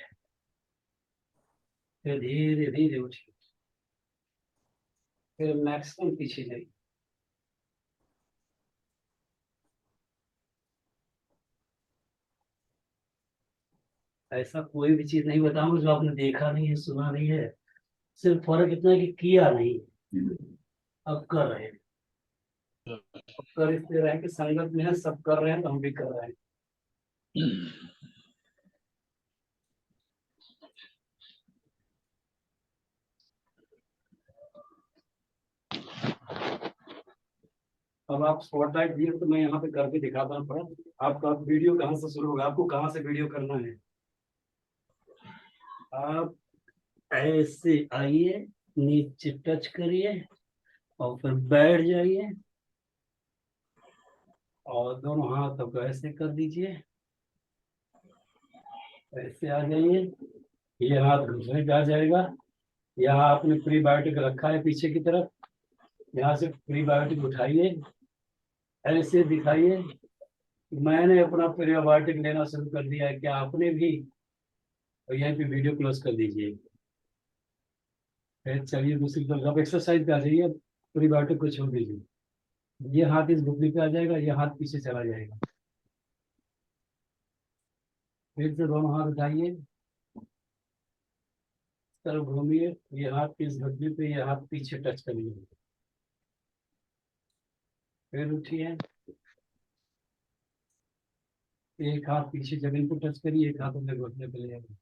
फिर धीरे धीरे उठिए। फिर मैक्सिमम पीछे जाइए। ऐसा कोई भी चीज नहीं बताऊंगा जो आपने देखा नहीं है, सुना नहीं है। सिर्फ फर्क इतना है कि किया नहीं, अब कर रहे हैं। अब कर इसलिए रहे हैं कि संगत में है, सब कर रहे हैं तो हम भी कर रहे हैं। अब आप स्पॉटलाइट दिए तो मैं यहाँ पे करके दिखाता हूँ थोड़ा। आपका वीडियो कहाँ से शुरू होगा, आपको कहाँ से वीडियो करना है। आप ऐसे आइए, नीचे टच करिए और फिर बैठ जाइए और दोनों हाथ आपको ऐसे कर दीजिए। ऐसे आ जाइए, ये हाथ घुटने पे आ जाएगा। यहाँ आपने प्रीबायोटिक रखा है पीछे की तरफ, यहाँ से प्रीबायोटिक उठाइए, ऐसे दिखाइए मैंने अपना प्रीबायोटिक लेना शुरू कर दिया है, क्या आपने भी। और यहीं पे वीडियो क्लोज कर दीजिए। फिर चलिए दूसरी तरफ, आप एक्सरसाइज पे आ जाइए। प्रीबायोटिक को छोड़ दीजिए। ये हाथ इस घुटने पे आ जाएगा, ये हाथ पीछे चला जाएगा। फिर से दोनों हाथ उठाइए, इस तरफ घूमिए, ये हाथ इस घुटने पे, ये हाथ पीछे टच करिए। फिर उठिए, एक हाथ पीछे जमीन को टच करिए, एक हाथ अपने घुटने पे ले आइए।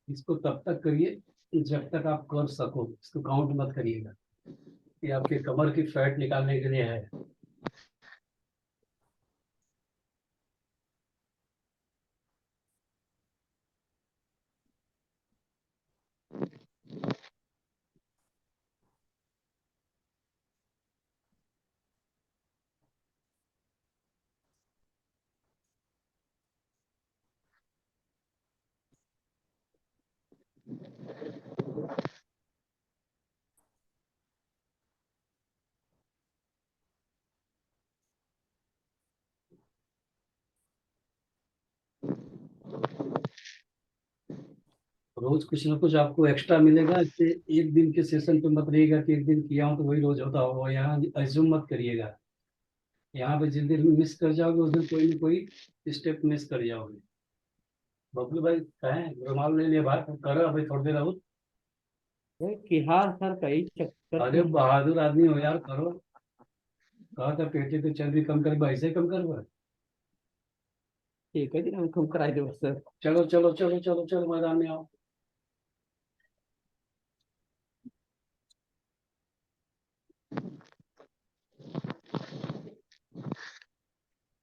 इसको तब तक करिए जब तक आप कर सको, इसको काउंट मत करिएगा। ये आपके कमर की फैट निकालने के लिए है। रोज कुछ ना कुछ आपको एक्स्ट्रा मिलेगा इससे। एक दिन के सेशन पे मत रहिएगा कि एक दिन किया हूँ तो वही रोज होता होगा, यहाँ एज्यूम मत करिएगा। यहाँ पे जिस दिन मिस कर जाओगे उस दिन कोई ना कोई स्टेप मिस कर जाओगे। बबलू भाई कहें रुमाल ले लिया बाहर, करो अभी थोड़ी देर और। किहार सर कई चक्कर अरे बहादुर आदमी हो यार, करो। कहा था पेटे पे चर्बी कम कर, ऐसे कम कर। ठीक है जी, हम कम कराए दे बस सर। चलो चलो चलो चलो चलो, मैदान में आओ।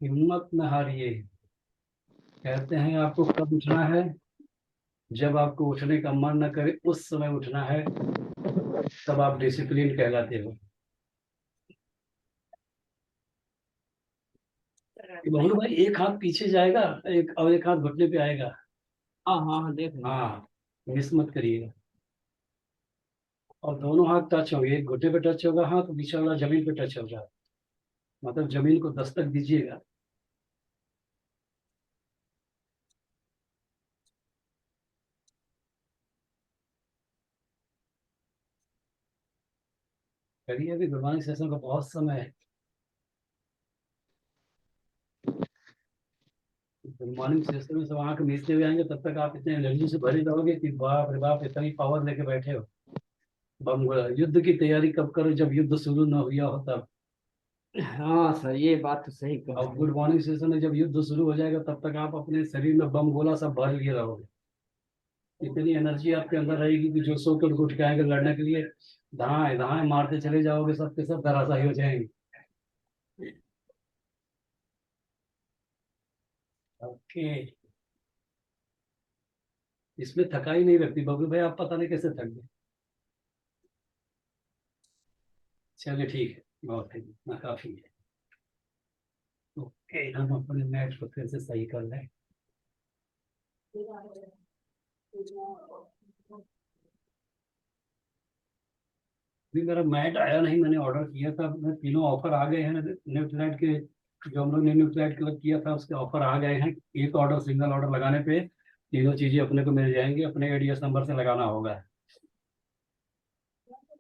हिम्मत न हारिए। कहते हैं आपको कब उठना है, जब आपको उठने का मन न करे उस समय उठना है, तब आप डिसिप्लिन कहलाते हो। बबलू भाई एक हाथ पीछे जाएगा, एक और एक हाथ घुटने पे आएगा। हाँ हाँ हाँ, देख रहे हैं। हाँ, मिस मत करिएगा। और दोनों हाथ टच होंगे, एक घुटने पे टच होगा हाथ, पीछे वाला जमीन पे टच होगा, मतलब जमीन को दस्तक दीजिएगा। करिए, अभी गुड मॉर्निंग सेशन का बहुत समय है। गुड मॉर्निंग सेशन में सब आंख मीचते हुए आएंगे, तब तक आप इतने एनर्जी से भरे रहोगे कि बाप रे बाप, इतनी पावर लेके बैठे हो। बम युद्ध की तैयारी कब करो, जब युद्ध शुरू न हुआ हो तब। हाँ सर, ये बात तो सही कह और रहे गुड हैं। मॉर्निंग सेशन में जब युद्ध शुरू हो जाएगा, तब तक आप अपने शरीर में बम गोला सब भर लिए रहोगे। इतनी एनर्जी आपके अंदर रहेगी कि जो सो के उठ के आएंगे लड़ने के लिए, धाए धाए मारते चले जाओगे, सबके सब धराशायी हो जाएंगे। ओके। इसमें थकाई नहीं लगती बबलू भाई, आप पता नहीं कैसे थक गए। चलिए ठीक है, बहुत है, इतना काफी है। ओके, हम अपने नेट को फिर से सही कर लें। अभी मेरा मैट आया नहीं, मैंने ऑर्डर किया था, मैं तीनों ऑफर आ गए हैं न्यूट्रलाइट के। जो हम लोग ने न्यूट्रलाइट क्लब किया था उसके ऑफर आ गए हैं। एक ऑर्डर, सिंगल ऑर्डर लगाने पे तीनों चीजें अपने को मिल जाएंगी, अपने एडीएस नंबर से लगाना होगा।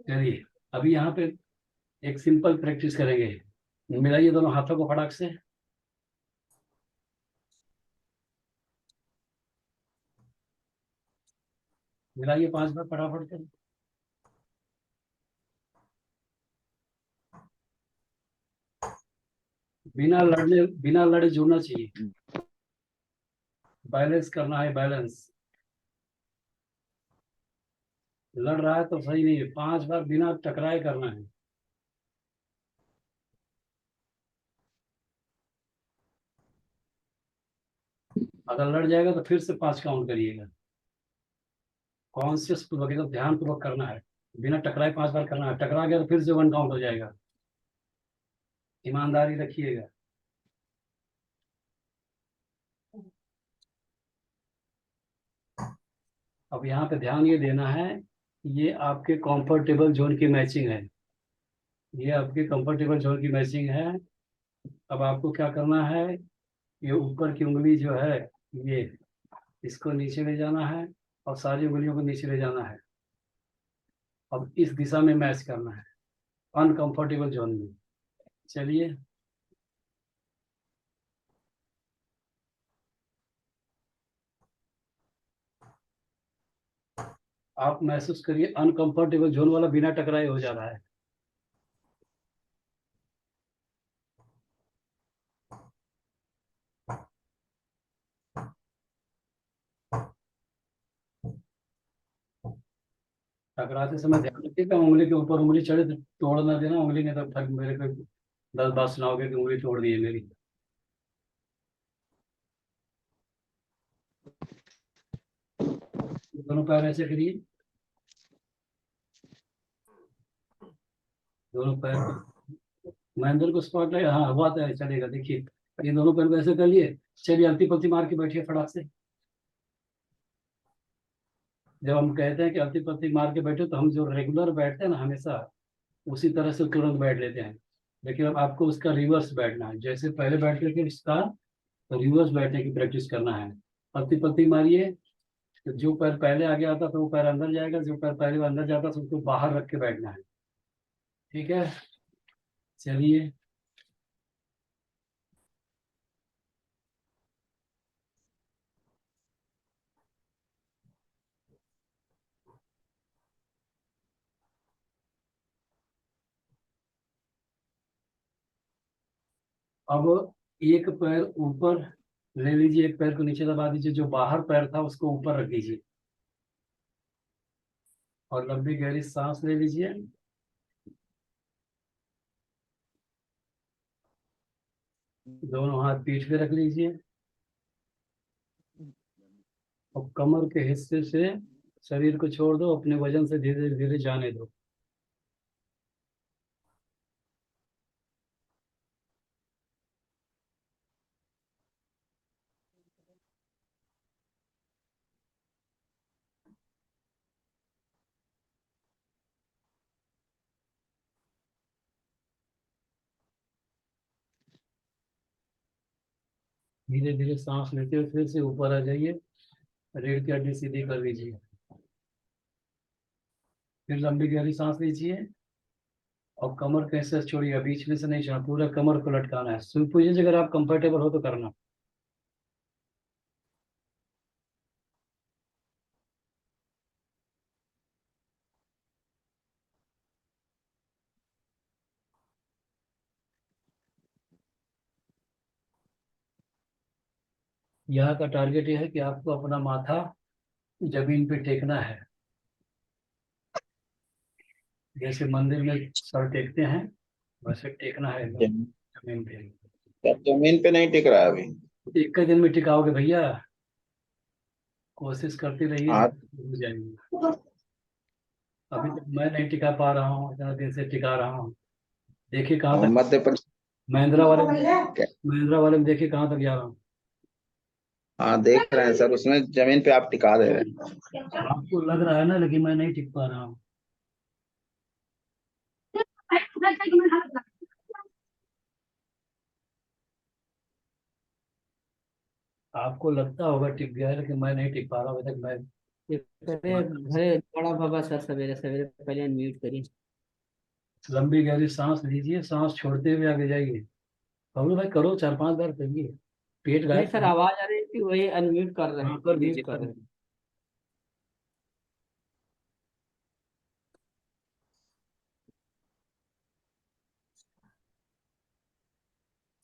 चलिए, अभी यहाँ पे एक सिंपल प्रैक्टिस करेंगे। मिलाइए दोनों हाथों को फटाक से। मिलाइए 5 बार फटाफट से। बिना लड़े जुड़ना चाहिए। बैलेंस करना है, बैलेंस। लड़ रहा है तो सही नहीं है, 5 बार बिना टकराए करना है। अगर लड़ जाएगा तो फिर से 5 काउंट करिएगा। कॉन्शियस पूर्वक, एकदम ध्यान पूर्वक करना है। बिना टकराए 5 बार करना है, टकरा गया तो फिर से 1 काउंट हो जाएगा। ईमानदारी रखिएगा। अब यहाँ पे ध्यान ये देना है, ये आपके कंफर्टेबल जोन की मैचिंग है। ये आपके कंफर्टेबल जोन की मैचिंग है। अब आपको क्या करना है, ये ऊपर की उंगली जो है, ये इसको नीचे ले जाना है और सारी उंगलियों को नीचे ले जाना है। अब इस दिशा में मैच करना है, अनकंफर्टेबल जोन में। चलिए, आप महसूस करिए अनकंफर्टेबल जोन वाला बिना टकराए हो जा रहा है। टकराते समय ध्यान रखिएगा, उंगली के ऊपर उंगली चढ़े तो तोड़ ना देना उंगली, नहीं तो फिर मेरे को 10 बार सुनाओगे कि उंगली तोड़ दी है मेरी। दोनों पैर ऐसे करिए, दोनों पैर को महेंद्र को स्पॉट लगे, हाँ हुआ तो चलेगा। देखिए, ये दोनों पैर को ऐसे कर लिए। चलिए, अलती पलती मार के बैठिए फटाक से। जब हम कहते हैं कि अलती पलती मार के बैठे, तो हम जो रेगुलर बैठते हैं ना हमेशा, उसी तरह से तुरंत बैठ लेते हैं। लेकिन अब आपको उसका रिवर्स बैठना है, जैसे पहले बैठते थे इसका रिवर्स बैठने की प्रैक्टिस करना है। अलती पलती मारिए, तो जो पैर पहले आगे आता तो वो पैर अंदर जाएगा, जो पैर पहले अंदर जाता तो उसको बाहर रख के बैठना है। ठीक है, चलिए। अब एक पैर ऊपर ले लीजिए, एक पैर को नीचे दबा दीजिए, जो बाहर पैर था उसको ऊपर रख दीजिए और लंबी गहरी सांस ले लीजिए। दोनों हाथ पीठ पे रख लीजिए और कमर के हिस्से से शरीर को छोड़ दो, अपने वजन से धीरे धीरे जाने दो। धीरे धीरे सांस लेते हुए फिर से ऊपर आ जाइए, रीढ़ की हड्डी सीधी कर लीजिए। फिर लंबी गहरी सांस लीजिए और कमर कैसे छोड़िएगा, बीच में से नहीं छोड़ना, पूरा कमर को लटकाना है। स्विंग पोजीशन से अगर आप कंफर्टेबल हो तो करना। यहाँ का टारगेट यह है कि आपको अपना माथा जमीन पे टेकना है, जैसे मंदिर में सर टेकते हैं वैसे टेकना है एकदम जमीन पे। तब जमीन पे नहीं टिक रहा है अभी। एक दिन में टिकाओगे भैया, कोशिश करते रहिए, हाँ। हो जाएंगे। अभी तक मैं नहीं टिका पा रहा हूँ, इतना दिन से टिका रहा हूँ। देखिए कहाँ तक, मध्य प्रदेश। महिंद्रा वाले महिंद्रा वाले में देखिए कहाँ तक जा रहा हूँ। हाँ देख रहे हैं सर, उसमें जमीन पे आप टिका दे रहे हैं। आपको लग रहा है ना, लेकिन मैं नहीं टिक पा रहा हूँ। आपको लगता होगा टिक गया है, लेकिन मैं नहीं टिक पा रहा हूँ अभी तक। मैं ये करे घरे बड़ा बाबा सर सवेरे सवेरे पहले अनम्यूट करिए। लंबी गहरी सांस लीजिए, सांस छोड़ते हुए आगे जाइए। बबलू भाई करो, 4-5 बार करिए, पेट नहीं गायब सर, करिए। आवाज आ रही थी, वही अनम्यूट कर रहे हाँ हैं, कर म्यूट दीजिए, कर कर रहे हैं। दीजिए।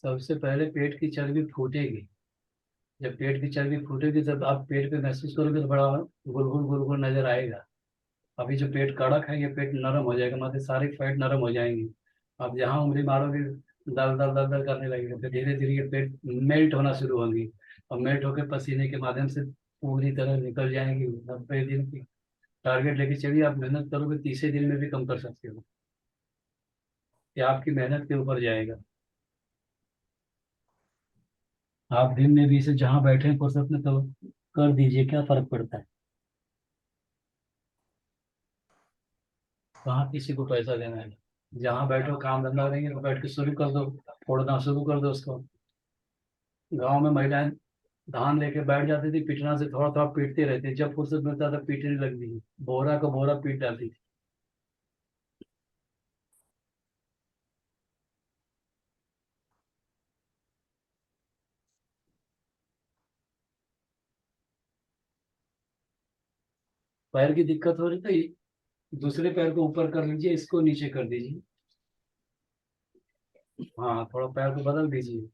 सबसे पहले पेट की चर्बी फूटेगी। जब पेट की चर्बी फूटेगी तब आप पेट पे महसूस करोगे तो बड़ा गुलगुल गुलगुल नजर आएगा। अभी जो पेट कड़क है, ये पेट नरम हो जाएगा, मतलब सारी फैट नरम हो जाएंगी। अब जहाँ उंगली मारोगे दल दल दल दल करने लगेगा, फिर धीरे धीरे ये पेट मेल्ट होना शुरू होगी। और मेल्ट होकर पसीने के माध्यम से पूरी तरह निकल जाएंगी। 90 दिन की टारगेट लेके चलिए, आप मेहनत करोगे, तीसरे दिन में भी कम कर सकते हो। ये आपकी मेहनत के ऊपर जाएगा। आप दिन में भी इसे जहाँ बैठे हैं फुर्सत में तो कर दीजिए, क्या फर्क पड़ता है। कहाँ किसी को पैसा देना है। जहाँ बैठो काम धंधा रहेंगे तो बैठ के शुरू कर दो, फोड़ना शुरू कर दो उसको। गांव में महिलाएं धान लेके बैठ जाती थी, पीटना से थोड़ा थोड़ा पीटते रहते, जब फुर्सत मिलता था पीटने लगती थी, बोरा को बोरा पीट डालती थी। पैर की दिक्कत हो रही तो दूसरे पैर को ऊपर कर लीजिए, इसको नीचे कर दीजिए। हाँ थोड़ा पैर को बदल दीजिए।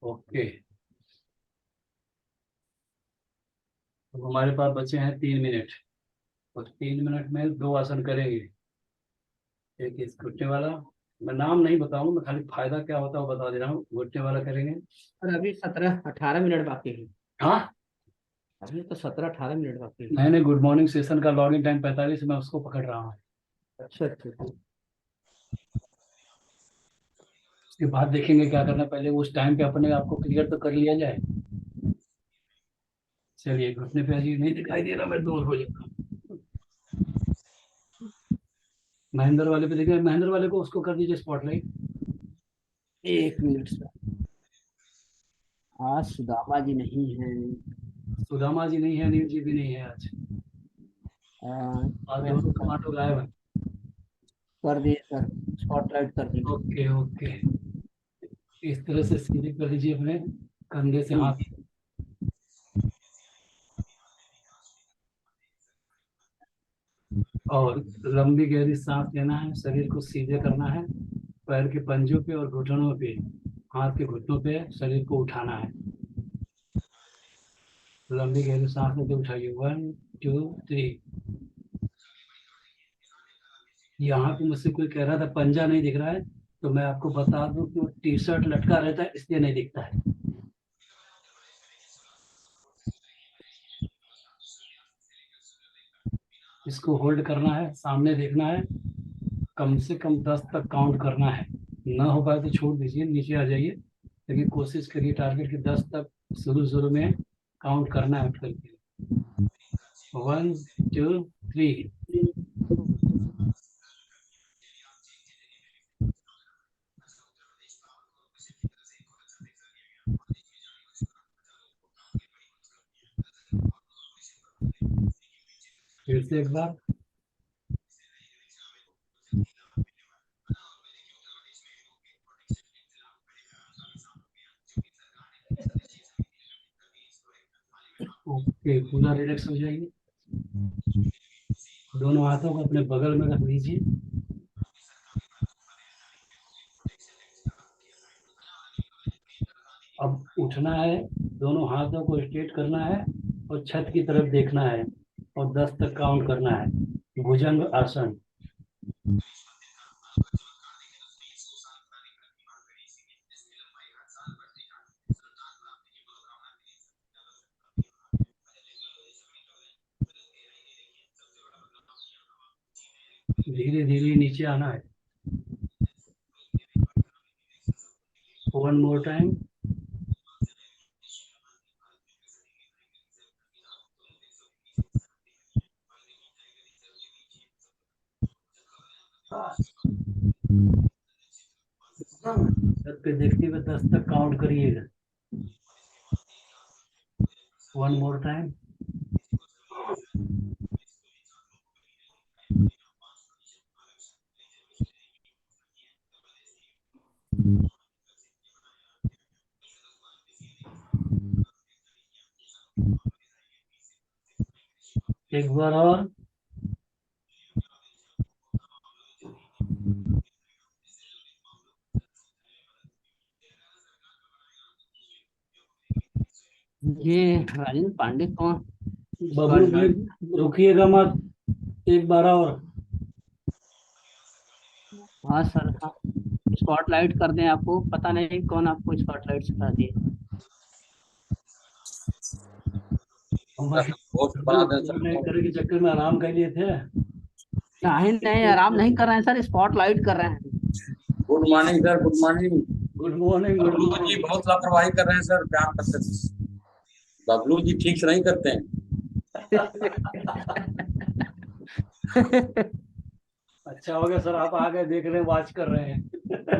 ओके, तो हमारे पास बचे हैं 3 मिनट। और 3 मिनट में 2 आसन करेंगे। एक इस घुटने वाला, मैं नाम नहीं बताऊंगा, मैं खाली फायदा क्या होता है वो बता दे रहा हूँ। घुटने वाला करेंगे। और अभी 17-18 मिनट बाकी है। हाँ अभी तो 17-18 मिनट बाकी है। मैंने गुड मॉर्निंग सेशन का लॉगिन टाइम 45, मैं उसको पकड़ रहा हूँ। अच्छा अच्छा। उसके बाद देखेंगे क्या करना, पहले उस टाइम पे अपने आप को क्लियर तो कर लिया जाए। चलिए घुटने पे अजीब नहीं दिखाई दे रहा, मैं दूर हो जाता हूँ। महेंद्र वाले पे देखिए, महेंद्र वाले को उसको कर दीजिए स्पॉटलाइट। 1 minute sir. आज सुदामा जी नहीं है। सुदामा जी नहीं है, अनिल जी भी नहीं है आज। आज मैं दोनों कमांडो गायब है। कर दिए सर, स्पॉटलाइट कर दी। ओके ओके, इस तरह से सीधे कर दीजिए अपने कंधे से हाथ। और लंबी गहरी सांस लेना है, शरीर को सीधे करना है, पैर के पंजों पे और घुटनों पे, हाथ के घुटनों पे शरीर को उठाना है। लंबी गहरी सांस लेते उठाइए, 1 2 3। यहाँ पे मुझसे कोई कह रहा था पंजा नहीं दिख रहा है, तो मैं आपको बता दूं कि वो टी शर्ट लटका रहता है इसलिए नहीं दिखता है। इसको होल्ड करना है, सामने देखना है, कम से कम 10 तक काउंट करना है। ना हो पाए तो छोड़ दीजिए, नीचे आ जाइए, लेकिन कोशिश करिए टारगेट के 10 तक शुरू में काउंट करना है उठ करके। 1 2 3। फिर से एक बार। ओके, पूरा रिलैक्स हो जाइए। दोनों हाथों को अपने बगल में रख लीजिए। अब उठना है, दोनों हाथों को स्ट्रेट करना है और छत की तरफ देखना है और 10 तक काउंट करना है। भुजंग आसन। धीरे धीरे नीचे आना है। 1 मोर टाइम। छत पे देखते हुए 10 तक काउंट करिएगा। 1 मोर टाइम। एक बार और। ये राजेंद्र पांडे कौन? बबलू भाई रुकिएगा मत, एक बार और। हाँ सर, हाँ स्पॉटलाइट कर दें, आपको पता नहीं कौन आपको स्पॉटलाइट सिखा दिए। करे के चक्कर में आराम कर लिए थे। नहीं नहीं, आराम नहीं कर रहे हैं सर, स्पॉटलाइट कर रहे हैं। Good morning sir, good morning. Good morning. Good Bablu ji morning. बहुत लापरवाही कर रहे हैं सर, व्यायाम करते थे। बबलू जी ठीक से नहीं करते हैं। अच्छा हो गया सर, आप आ गए, देख रहे हैं, वॉच कर रहे हैं।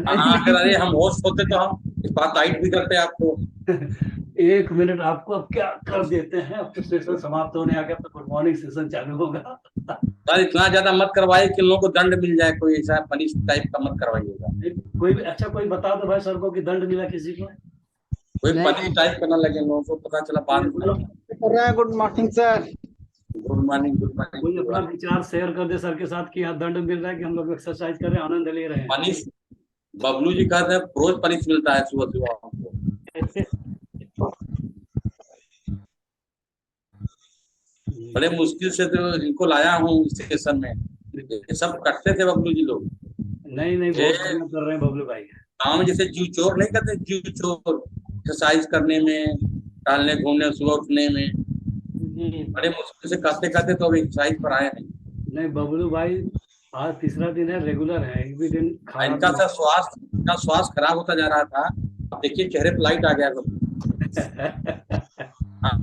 हाँ अगर अरे हम होस्ट होते तो हम इस बात टाइट भी करते आपको। 1 मिनट आपको अब क्या कर देते हैं, अब तो सेशन समाप्त होने आ गया, तो गुड मॉर्निंग सेशन चालू होगा। सर इतना ज्यादा मत करवाइए कि लोगों को दंड मिल जाए, कोई ऐसा पनिश टाइप का मत करवाइएगा। कोई भी अच्छा, कोई बता दो भाई सर को कि दंड मिला किसी को। कोई पनिश टाइप का ना लगे, लोगों को पता चला बाद में। Good morning sir. Good morning, good morning. कोई अपना विचार शेयर कर दे सर के साथ कि यहाँ दंड मिल रहा है कि हम लोग एक्सरसाइज कर रहे हैं, आनंद ले रहे हैं। पनिश बबलू जी कहते हैं रोज पनिश मिलता है सुबह सुबह हमको। बड़े मुश्किल से तो इनको लाया हूँ स्टेशन में, ये सब करते थे बबलू जी लोग। नहीं नहीं, बहुत बढ़िया कर रहे हैं बबलू भाई। गाँव में जैसे जीव चोर नहीं करते, जीव चोर एक्सरसाइज करने में, टहलने घूमने सुबह उठने में, बड़े मुश्किल से करते करते तो अभी एक्सरसाइज पर आए नहीं। नहीं बबलू भाई, आज तीसरा दिन है, रेगुलर है, एक भी दिन खराब इनका सर स्वास्थ्य खराब होता जा रहा था। अब देखिए चेहरे पर लाइट आ गया सब।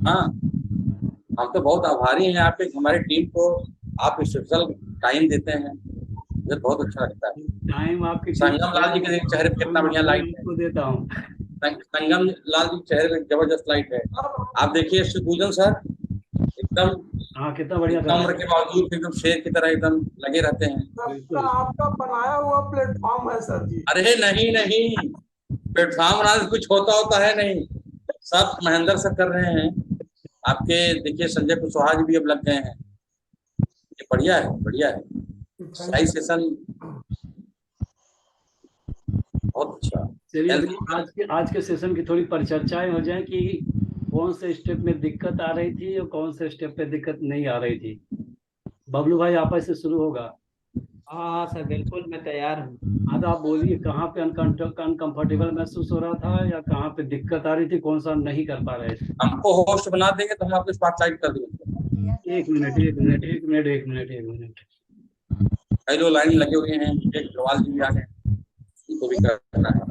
हाँ, हम तो बहुत आभारी हैं आपके, हमारी टीम को आप स्पेशल टाइम देते हैं, मुझे बहुत अच्छा लगता है। टाइम आपके संगम लाल जी के चेहरे पे कितना बढ़िया लाइट है। देता हूँ। संगम लाल जी चेहरे पे जबरदस्त लाइट है। आप देखिए सुपूजन सर एकदम, हाँ कितना बढ़िया इतना उम्र के बावजूद एकदम शेर की तरह एकदम लगे रहते हैं। सबका आपका बनाया हुआ प्लेटफॉर्म है सर जी। अरे नहीं नहीं, प्लेटफॉर्म बनाने से कुछ होता है नहीं, सब महेंद्र सर कर रहे हैं। आपके देखिए संजय कुशवाहा जी भी अब लग गए हैं, ये बढ़िया है, बढ़िया है। सही सेशन, बहुत अच्छा। चलिए आज के सेशन की थोड़ी परिचर्चाएं हो जाए कि कौन से स्टेप में दिक्कत आ रही थी और कौन से स्टेप पे दिक्कत नहीं आ रही थी। बबलू भाई आप से शुरू होगा। हाँ सर बिल्कुल, मैं तैयार हूँ। हाँ तो आप बोलिए, कहाँ पे अनकंफर्टेबल महसूस हो रहा था या कहाँ पे दिक्कत आ रही थी, कौन सा नहीं कर पा रहे थे। हमको होस्ट बना देंगे तो हम आपको स्पॉटलाइट कर देंगे। एक मिनट। कई लोग लाइन लगे हुए हैं, विजय अग्रवाल जी भी आ गए, उनको भी करना है।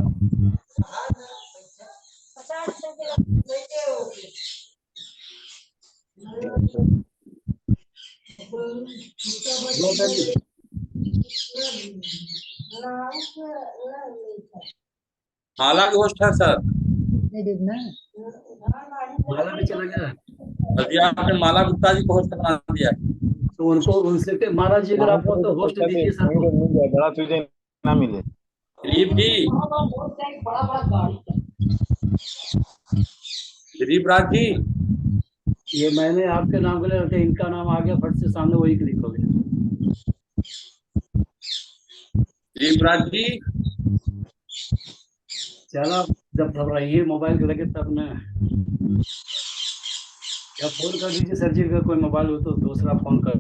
हालांकि होस्ट है सर, माला भी चला गया। अभी आपने माला गुप्ता जी को होस्ट बना दिया है। तो उनको उनसे माला जी अगर आप हो तो होस्ट दीजिए सर को। बड़ा तुझे ना मिले। दिलीप जी, दिलीप राज जी, ये मैंने आपके नाम के लिए रखे, इनका नाम आ गया फट से सामने, वही क्लिक हो गया। दिलीप राज जी, चलो जब घबराइए मोबाइल के लगे तब ना, या फोन कर दीजिए सर जी, अगर कोई मोबाइल हो तो दूसरा फोन कर।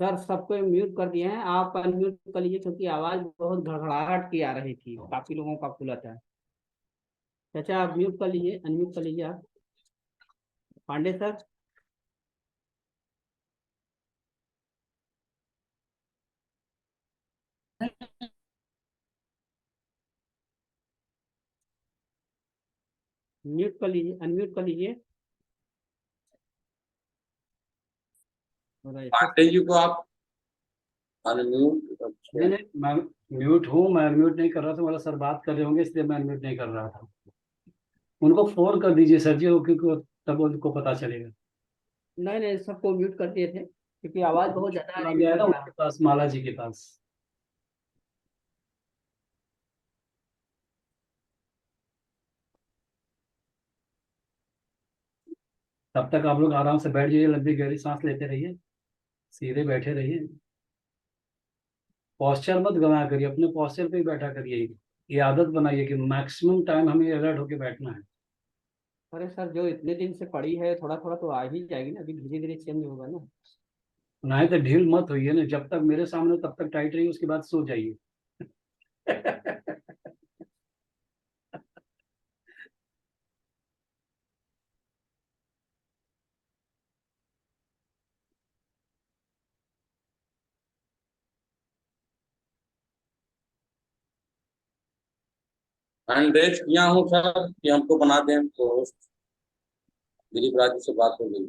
सर सबको म्यूट कर दिए हैं, आप अनम्यूट कर लीजिए क्योंकि आवाज बहुत घड़घड़ाहट की आ रही थी, काफी लोगों का खुला था। चाचा आप म्यूट कर लीजिए, अनम्यूट कर लीजिए आप। पांडे सर, म्यूट कर लीजिए, अनम्यूट कर लीजिए। पांडे जी को आप अनम्यूट। नहीं नहीं, मैं म्यूट हूँ, मैं अनम्यूट नहीं कर रहा था, मतलब सर बात कर रहे होंगे इसलिए मैं अनम्यूट नहीं कर रहा था। उनको फोन कर दीजिए सर जी, क्योंकि तब उनको पता चलेगा। नहीं नहीं, सबको म्यूट कर दिए थे क्योंकि आवाज बहुत ज्यादा आ आ रही गया है ना थी। उनके पास, माला जी के पास। तब तक आप लोग आराम से बैठ जाइए, लंबी गहरी सांस लेते रहिए, सीधे बैठे रहिए, पॉस्चर मत गंवाया करिए, अपने पॉस्चर पे ही बैठा करिए। ये आदत बनाइए कि मैक्सिमम टाइम हमें अलर्ट होके बैठना है। अरे सर जो इतने दिन से पड़ी है, थोड़ा थोड़ा तो आ ही जाएगी ना, अभी धीरे धीरे चेंज होगा ना। नहीं तो ढील मत होइए ना, जब तक मेरे सामने तब तक टाइट रहिए, उसके बाद सो जाइए। हैंड रेज किया हूँ सर कि हमको बना दें, तो होस्ट दिलीप राज जी से बात हो गई।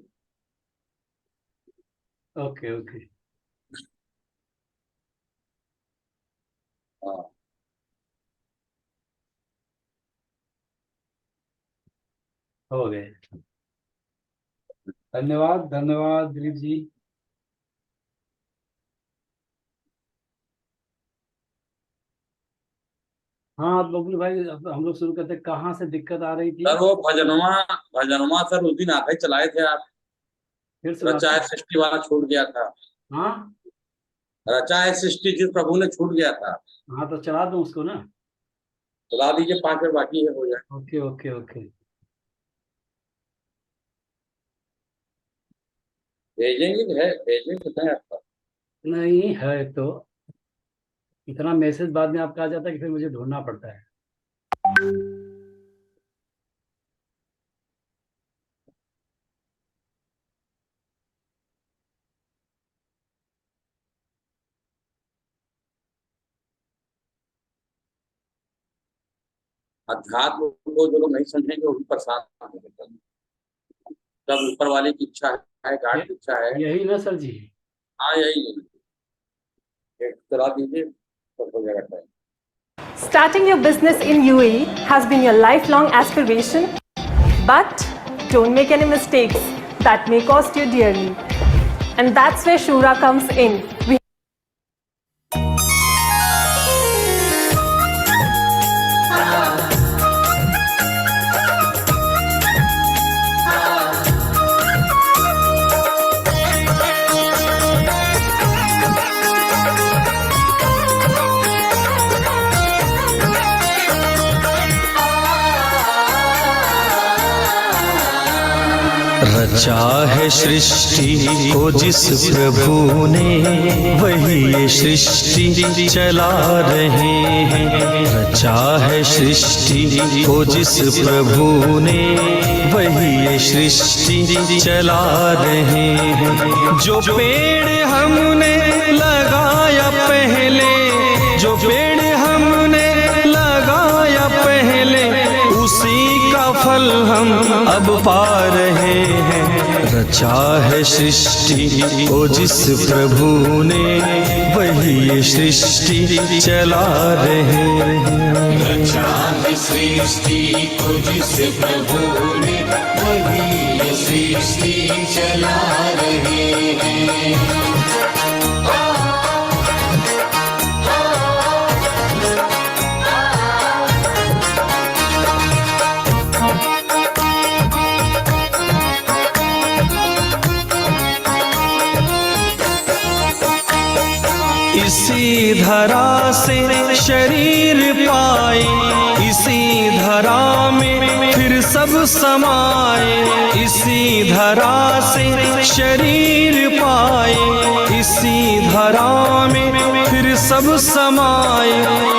ओके ओके, हाँ, हो गए। धन्यवाद धन्यवाद दिलीप जी। हाँ बबलू भाई, अब हम लोग शुरू करते, कहाँ से दिक्कत आ रही थी? सर वो भजनवा सर उस दिन आप ही चलाए थे आप, फिर से रचा है सृष्टि वाला छूट गया था। हाँ रचा है सृष्टि जिस प्रभु ने छूट गया था, हाँ, तो चला दूं उसको ना। चला दीजिए, 5 मिनट बाकी है, हो जाए। ओके ओके ओके, भेजेंगे तो है आपका। नहीं है तो इतना मैसेज बाद में आपका आ जाता है कि फिर मुझे ढूंढना पड़ता है। अध्यात्म को जो लोग नहीं समझेंगे वो भी परेशान होंगे। सब ऊपर वाले की इच्छा है, गाड की इच्छा है। यही ना सर जी? हाँ यही चला दीजिए, सब हो जाएगा time. Starting your business in UAE has been your lifelong aspiration, but don't make any mistakes that may cost you dearly. And that's where Shura comes in. रचा है सृष्टि को जिस प्रभु ने, वही ये सृष्टि चला रहे हैं। रचा है सृष्टि को जिस प्रभु ने, वही ये सृष्टि चला रहे हैं। जो पेड़ हमने लगाया पहले, जो पेड़ हमने लगाया पहले, उसी का फल हम अब पा रहे हैं। रचा है सृष्टि को जिस प्रभु ने, वही ये सृष्टि चला रहे हैं। रचा है सृष्टि को जिस प्रभु ने, वही ये सृष्टि चला रहे हैं। इसी धरा से शरीर पाए, इसी धरा में फिर सब समाए। इसी धरा से शरीर पाए, इसी धरा में फिर सब समाए।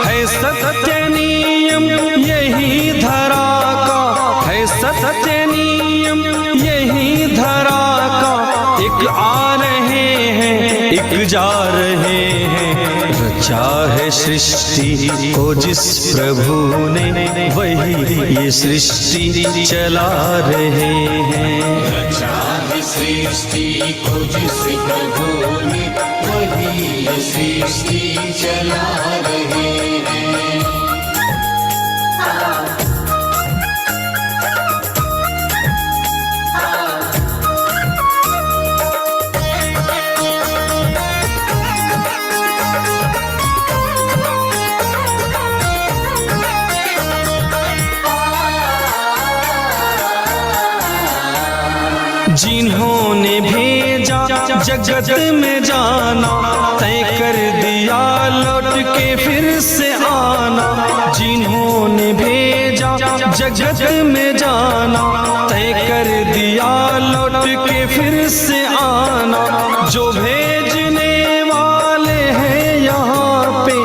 है सत्य नियम यही धरा का, है सत्य नियम यही धरा का। एक आ रहे हैं, एक जा रहे हैं। रचा है सृष्टि को जिस प्रभु ने, वही ये सृष्टि चला रहे हैं। रचा है सृष्टि को जिस प्रभु ने, वही ये सृष्टि चला रहे हैं। जिन्होंने भेजा जगत में जाना, तय कर दिया लौट के फिर से आना। जिन्होंने भेजा जगत में जाना, तय कर दिया लौट के फिर से आना। जो भेजने वाले हैं यहाँ पे,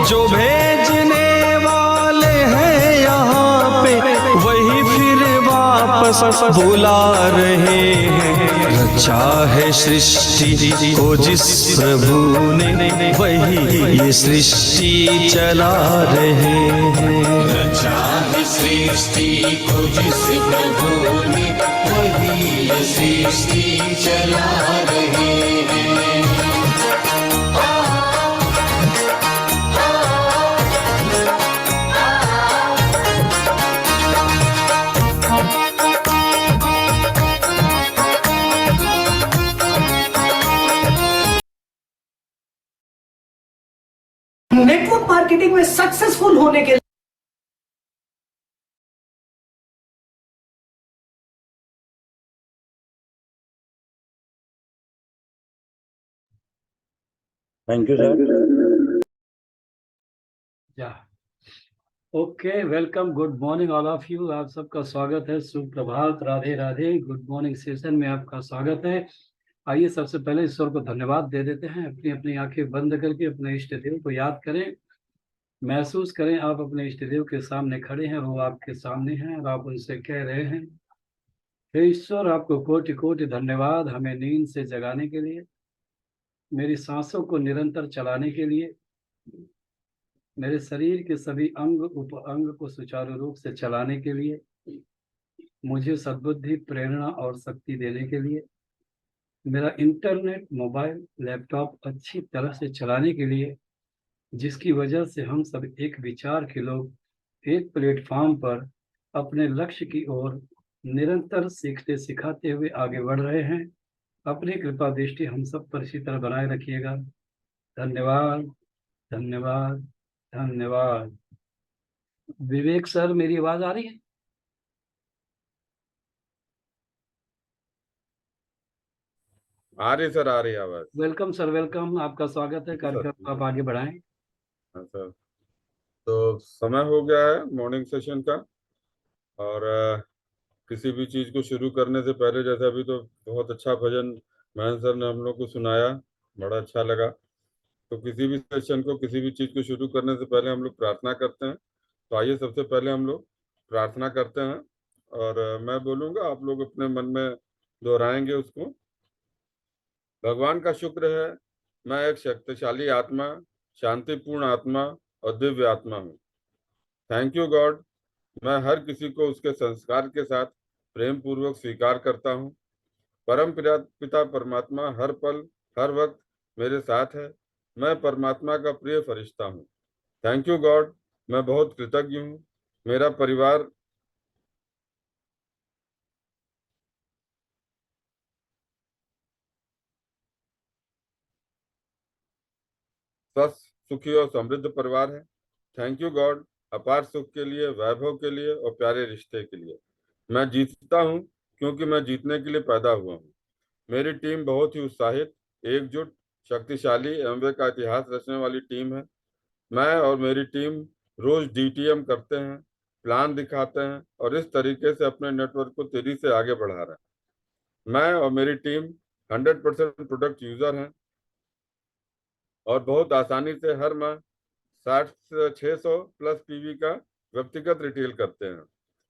जो भेजने वाले हैं यहाँ पे, वही फिर वापस बुला रहे हैं। रचा है सृष्टि को जिस प्रभु ने, वही ये सृष्टि चला रहे हैं। रचा है सृष्टि को जिस प्रभु ने, वही ये सृष्टि चला रहे हैं। नेटवर्क मार्केटिंग में सक्सेसफुल होने के thank you sir. Okay, welcome, good morning all of you. आप सबका स्वागत है, सुप्रभात, Radhe Radhe. Good morning session में आपका स्वागत है। आइए सबसे पहले ईश्वर को धन्यवाद दे देते हैं। अपनी अपनी आंखें बंद करके अपने इष्ट देव को याद करें, महसूस करें आप अपने इष्ट देव के सामने खड़े हैं, वो आपके सामने हैं और आप उनसे कह रहे हैं, हे ईश्वर, आपको कोटि कोटि धन्यवाद हमें नींद से जगाने के लिए, मेरी सांसों को निरंतर चलाने के लिए, मेरे शरीर के सभी अंग उप अंग को सुचारू रूप से चलाने के लिए, मुझे सद्बुद्धि, प्रेरणा और शक्ति देने के लिए, मेरा इंटरनेट, मोबाइल, लैपटॉप अच्छी तरह से चलाने के लिए, जिसकी वजह से हम सब एक विचार के लोग एक प्लेटफॉर्म पर अपने लक्ष्य की ओर निरंतर सीखते सिखाते हुए आगे बढ़ रहे हैं। अपनी कृपा दृष्टि हम सब पर इसी तरह बनाए रखिएगा। धन्यवाद, धन्यवाद, धन्यवाद। विवेक सर, मेरी आवाज आ रही है? आ रही सर, आ रही आवाज। वेलकम सर, वेलकम, आपका स्वागत है। कार्यक्रम को आप आगे बढ़ाएं। हाँ सर, तो समय हो गया है मॉर्निंग सेशन का और किसी भी चीज को शुरू करने से पहले, जैसे अभी तो बहुत अच्छा भजन महेंद्र सर ने हम लोग को सुनाया, बड़ा अच्छा लगा। तो किसी भी सेशन को, किसी भी चीज को शुरू करने से पहले हम लोग प्रार्थना करते हैं। तो आइए सबसे पहले हम लोग प्रार्थना करते हैं, और मैं बोलूंगा, आप लोग अपने मन में दोहराएंगे उसको। भगवान का शुक्र है, मैं एक शक्तिशाली आत्मा, शांतिपूर्ण आत्मा और दिव्य आत्मा हूँ। थैंक यू गॉड, मैं हर किसी को उसके संस्कार के साथ प्रेम पूर्वक स्वीकार करता हूँ। परम पिता परमात्मा हर पल हर वक्त मेरे साथ है। मैं परमात्मा का प्रिय फरिश्ता हूँ। थैंक यू गॉड, मैं बहुत कृतज्ञ हूँ। मेरा परिवार स्वस्थ, सुखी और समृद्ध परिवार है। थैंक यू गॉड, अपार सुख के लिए, वैभव के लिए और प्यारे रिश्ते के लिए। मैं जीतता हूँ क्योंकि मैं जीतने के लिए पैदा हुआ हूँ। मेरी टीम बहुत ही उत्साहित, एकजुट, शक्तिशाली एमवे का इतिहास रचने वाली टीम है। मैं और मेरी टीम रोज डीटीएम करते हैं, प्लान दिखाते हैं और इस तरीके से अपने नेटवर्क को तेजी से आगे बढ़ा रहे हैं। मैं और मेरी टीम 100% प्रोडक्ट यूजर हैं और बहुत आसानी से हर माह 600 प्लस पीवी का व्यक्तिगत रिटेल करते हैं।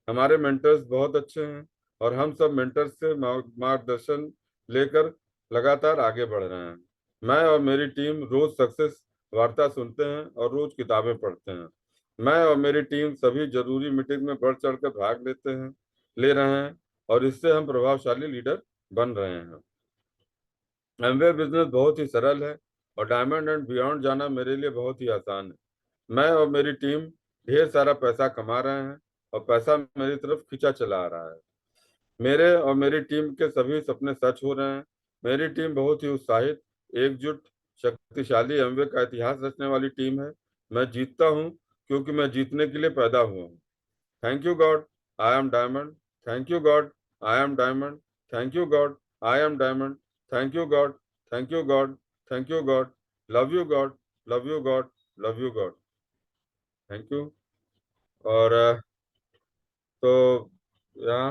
हमारे मेंटर्स बहुत अच्छे हैं और हम सब मेंटर्स से मार्गदर्शन लेकर लगातार आगे बढ़ रहे हैं। मैं और मेरी टीम रोज सक्सेस वार्ता सुनते हैं और रोज किताबें पढ़ते हैं। मैं और मेरी टीम सभी जरूरी मीटिंग में बढ़ चढ़कर भाग ले रहे हैं और इससे हम प्रभावशाली लीडर बन रहे हैं। एमवे बिजनेस बहुत ही सरल है और डायमंड एंड बियॉन्ड जाना मेरे लिए बहुत ही आसान है। मैं और मेरी टीम ढेर सारा पैसा कमा रहे हैं और पैसा मेरी तरफ खींचा चला आ रहा है। मेरे और मेरी टीम के सभी सपने सच हो रहे हैं। मेरी टीम बहुत ही उत्साहित, एकजुट, शक्तिशाली एमवे का इतिहास रचने वाली टीम है। मैं जीतता हूँ क्योंकि मैं जीतने के लिए पैदा हुआ हूँ। Thank you God, I am diamond. Thank you God, I am diamond. Thank you God, I am diamond. Thank you God, thank you God, thank you God. Love you God, love you God, love you God. Thank you. और तो यहाँ